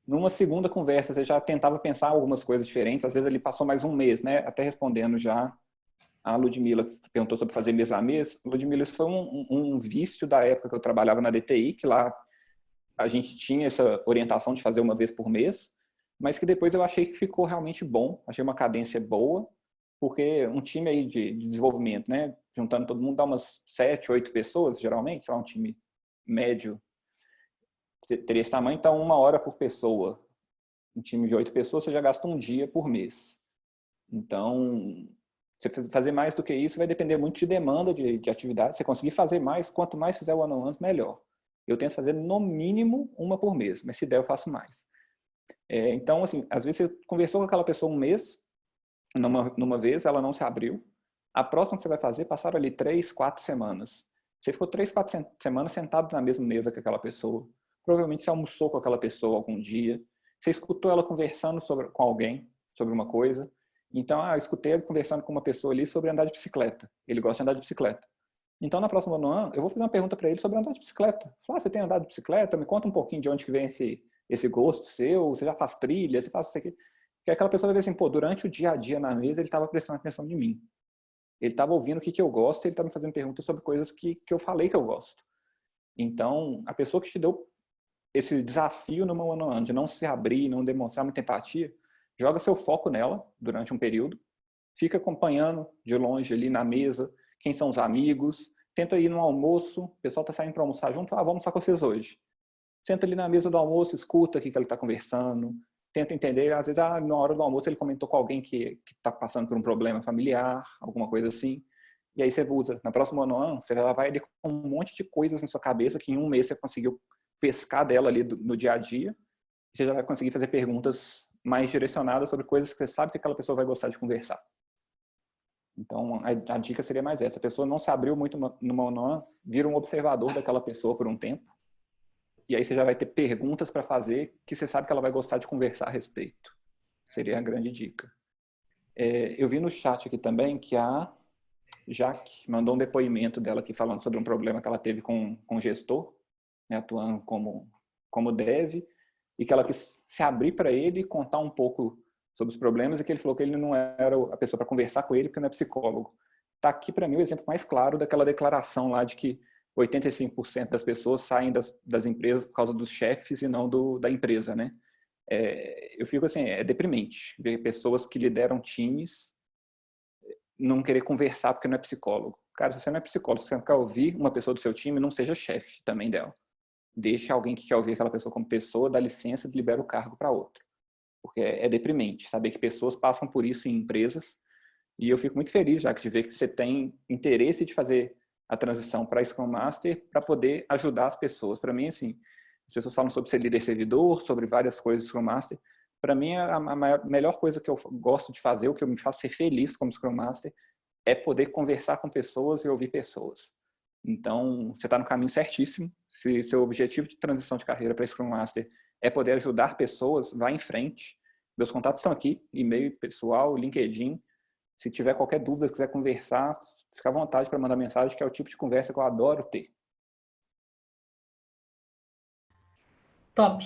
Numa segunda conversa, você já tentava pensar algumas coisas diferentes, às vezes ele passou mais um mês, né? Até respondendo já a Ludmila, que perguntou sobre fazer mês a mês. Ludmila, isso foi um vício da época que eu trabalhava na DTI, que lá a gente tinha essa orientação de fazer uma vez por mês, mas que depois eu achei que ficou realmente bom, achei uma cadência boa, porque um time aí de desenvolvimento, né, juntando todo mundo, dá umas 7, 8 pessoas, geralmente, lá um time médio teria esse tamanho, então 1 hora por pessoa. Um time de 8 pessoas, você já gasta um dia por mês. Então, você fazer mais do que isso vai depender muito de demanda de atividade. Você conseguir fazer mais, quanto mais fizer one-on-ones, melhor. Eu tento fazer no mínimo 1 por mês, mas se der eu faço mais. Então, assim, às vezes você conversou com aquela pessoa um mês, numa vez, ela não se abriu. A próxima que você vai fazer, passaram ali 3, 4 semanas. Você ficou 3, 4 semanas sentado na mesma mesa que aquela pessoa. Provavelmente você almoçou com aquela pessoa algum dia. Você escutou ela conversando com alguém sobre uma coisa. Então, eu escutei ele conversando com uma pessoa ali sobre andar de bicicleta. Ele gosta de andar de bicicleta. Então, na próxima ano, eu vou fazer uma pergunta para ele sobre andar de bicicleta. Falar, você tem andado de bicicleta? Me conta um pouquinho de onde que vem esse gosto seu. Você já faz trilha? Você faz isso aqui? Porque aquela pessoa vai ver assim, pô, durante o dia a dia na mesa, ele estava prestando atenção em mim. Ele estava ouvindo o que eu gosto, ele estava me fazendo perguntas sobre coisas que eu falei que eu gosto. Então, a pessoa que te deu esse desafio numa one-on-one, de não se abrir, não demonstrar muita empatia, joga seu foco nela durante um período, fica acompanhando de longe ali na mesa, quem são os amigos, tenta ir no almoço, o pessoal está saindo para almoçar junto, vamos almoçar com vocês hoje. Senta ali na mesa do almoço, escuta o que ele está conversando, tenta entender, às vezes, na hora do almoço ele comentou com alguém que está passando por um problema familiar, alguma coisa assim, e aí você usa. Na próxima one-on-one, você já vai ali com um monte de coisas na sua cabeça que em um mês você conseguiu pescar dela ali no dia a dia, e você já vai conseguir fazer perguntas mais direcionadas sobre coisas que você sabe que aquela pessoa vai gostar de conversar. Então, a dica seria mais essa. A pessoa não se abriu muito numa one-on-one, vira um observador daquela pessoa por um tempo, e aí você já vai ter perguntas para fazer que você sabe que ela vai gostar de conversar a respeito. Seria a grande dica. Eu vi no chat aqui também que a Jaque mandou um depoimento dela aqui falando sobre um problema que ela teve com o gestor, né, atuando como dev, e que ela quis se abrir para ele e contar um pouco sobre os problemas, e que ele falou que ele não era a pessoa para conversar com ele porque não é psicólogo. Está aqui para mim o exemplo mais claro daquela declaração lá de que 85% das pessoas saem das empresas por causa dos chefes e não da empresa, né? Eu fico assim, é deprimente ver pessoas que lideram times não querer conversar porque não é psicólogo. Cara, se você não é psicólogo, se você não quer ouvir uma pessoa do seu time, não seja chefe também dela. Deixe alguém que quer ouvir aquela pessoa como pessoa, dá licença e libera o cargo para outro. Porque é deprimente saber que pessoas passam por isso em empresas, e eu fico muito feliz já de ver que você tem interesse de fazer a transição para Scrum Master para poder ajudar as pessoas. Para mim, assim, as pessoas falam sobre ser líder servidor, sobre várias coisas do Scrum Master. Para mim, a melhor coisa que eu gosto de fazer, o que me faz ser feliz como Scrum Master, é poder conversar com pessoas e ouvir pessoas. Então, você está no caminho certíssimo. Se seu objetivo de transição de carreira para Scrum Master é poder ajudar pessoas, vá em frente. Meus contatos estão aqui, e-mail pessoal, LinkedIn. Se tiver qualquer dúvida, quiser conversar, fica à vontade para mandar mensagem, que é o tipo de conversa que eu adoro ter. Top.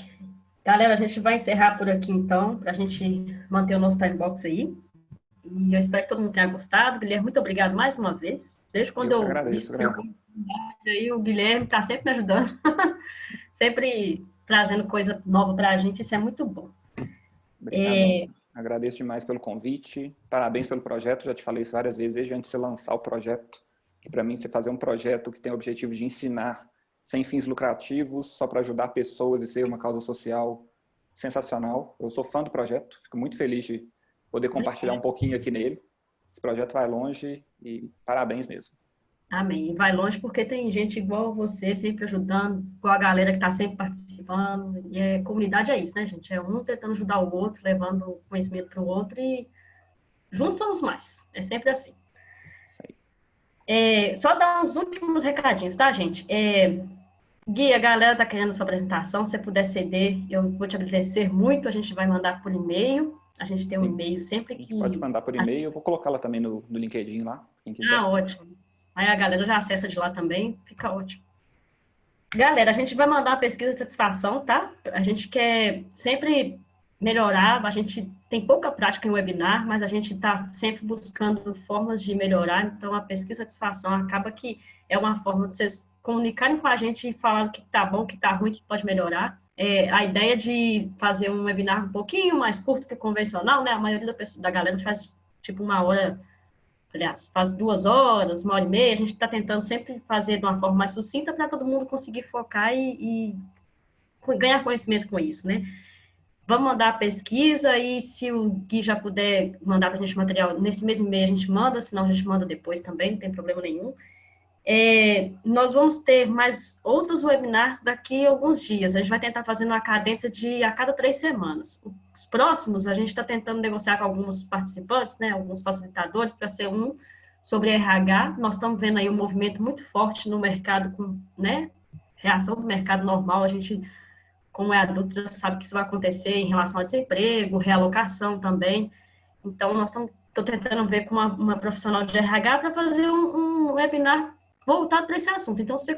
Galera, a gente vai encerrar por aqui, então, para a gente manter o nosso time box aí. E eu espero que todo mundo tenha gostado. Guilherme, muito obrigado mais uma vez. Desde quando eu agradeço, aí, o Guilherme está sempre me ajudando, sempre trazendo coisa nova para a gente. Isso é muito bom. Obrigado. Agradeço demais pelo convite. Parabéns pelo projeto. Já te falei isso várias vezes desde antes de você lançar o projeto. E para mim, você fazer um projeto que tem o objetivo de ensinar sem fins lucrativos, só para ajudar pessoas e ser uma causa social sensacional. Eu sou fã do projeto, fico muito feliz de poder compartilhar um pouquinho aqui nele. Esse projeto vai longe e parabéns mesmo. Amém. E vai longe porque tem gente igual você, sempre ajudando, igual a galera que está sempre participando. E comunidade é isso, né, gente? É um tentando ajudar o outro, levando conhecimento para o outro e juntos somos mais. É sempre assim. Isso aí. Só dar uns últimos recadinhos, tá, gente? Gui, a galera tá querendo sua apresentação. Se você puder ceder, eu vou te agradecer muito. A gente vai mandar por e-mail. A gente tem um e-mail sempre A gente que... pode mandar por e-mail. Eu vou colocá-la também no LinkedIn lá, quem quiser. Ah, ótimo. Aí a galera já acessa de lá também. Fica ótimo. Galera, a gente vai mandar a pesquisa de satisfação, tá? A gente quer sempre melhorar. A gente tem pouca prática em webinar, mas a gente está sempre buscando formas de melhorar. Então, a pesquisa de satisfação acaba que é uma forma de vocês comunicarem com a gente e falar o que está bom, o que está ruim, o que pode melhorar. A ideia de fazer um webinar um pouquinho mais curto que o convencional, né? A maioria da galera faz tipo 1 hora, aliás, faz 2 horas, 1 hora e meia. A gente está tentando sempre fazer de uma forma mais sucinta para todo mundo conseguir focar e ganhar conhecimento com isso, né? Vamos mandar a pesquisa e se o Gui já puder mandar para a gente material nesse mesmo e-mail, a gente manda, senão a gente manda depois também, não tem problema nenhum. Nós vamos ter mais outros webinars daqui a alguns dias. A gente vai tentar fazer uma cadência de a cada 3 semanas. Os próximos, a gente está tentando negociar com alguns participantes, né, alguns facilitadores, para ser um sobre RH. Nós estamos vendo aí um movimento muito forte no mercado, com, né, reação do mercado normal. A gente, como é adulto, já sabe que isso vai acontecer em relação a desemprego, realocação também. Então, estou tentando ver com uma profissional de RH para fazer um webinar voltado para esse assunto. Então, se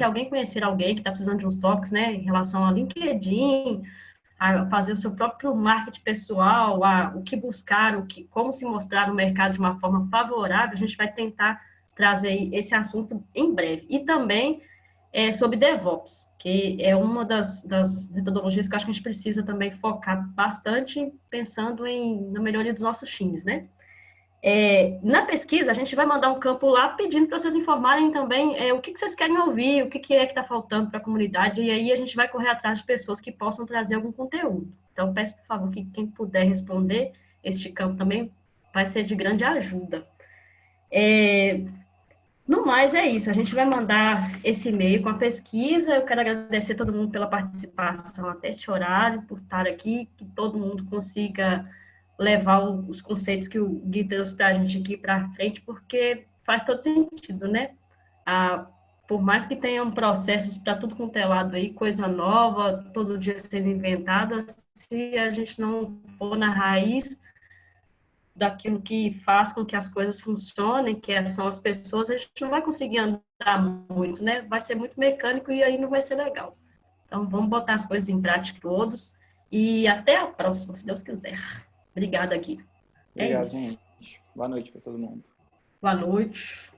alguém conhecer alguém que está precisando de uns toques, né, em relação a LinkedIn, a fazer o seu próprio marketing pessoal, o que buscar, como se mostrar no mercado de uma forma favorável, a gente vai tentar trazer esse assunto em breve. E também sobre DevOps, que é uma das metodologias que eu acho que a gente precisa também focar bastante, pensando na melhoria dos nossos times, né? Na pesquisa, a gente vai mandar um campo lá pedindo para vocês informarem também o que vocês querem ouvir, o que é que está faltando para a comunidade, e aí a gente vai correr atrás de pessoas que possam trazer algum conteúdo. Então, peço, por favor, que quem puder responder este campo também vai ser de grande ajuda. No mais, é isso. A gente vai mandar esse e-mail com a pesquisa. Eu quero agradecer a todo mundo pela participação até este horário, por estar aqui, que todo mundo consiga levar os conceitos que o Gui trouxe para a gente aqui para frente, porque faz todo sentido, né? Por mais que tenham processos para tudo quanto é lado aí, coisa nova, todo dia sendo inventada, se a gente não for na raiz daquilo que faz com que as coisas funcionem, que são as pessoas, a gente não vai conseguir andar muito, né? Vai ser muito mecânico e aí não vai ser legal. Então, vamos botar as coisas em prática todos e até a próxima, se Deus quiser. Obrigada, Gui. Obrigado, gente. Boa noite para todo mundo. Boa noite.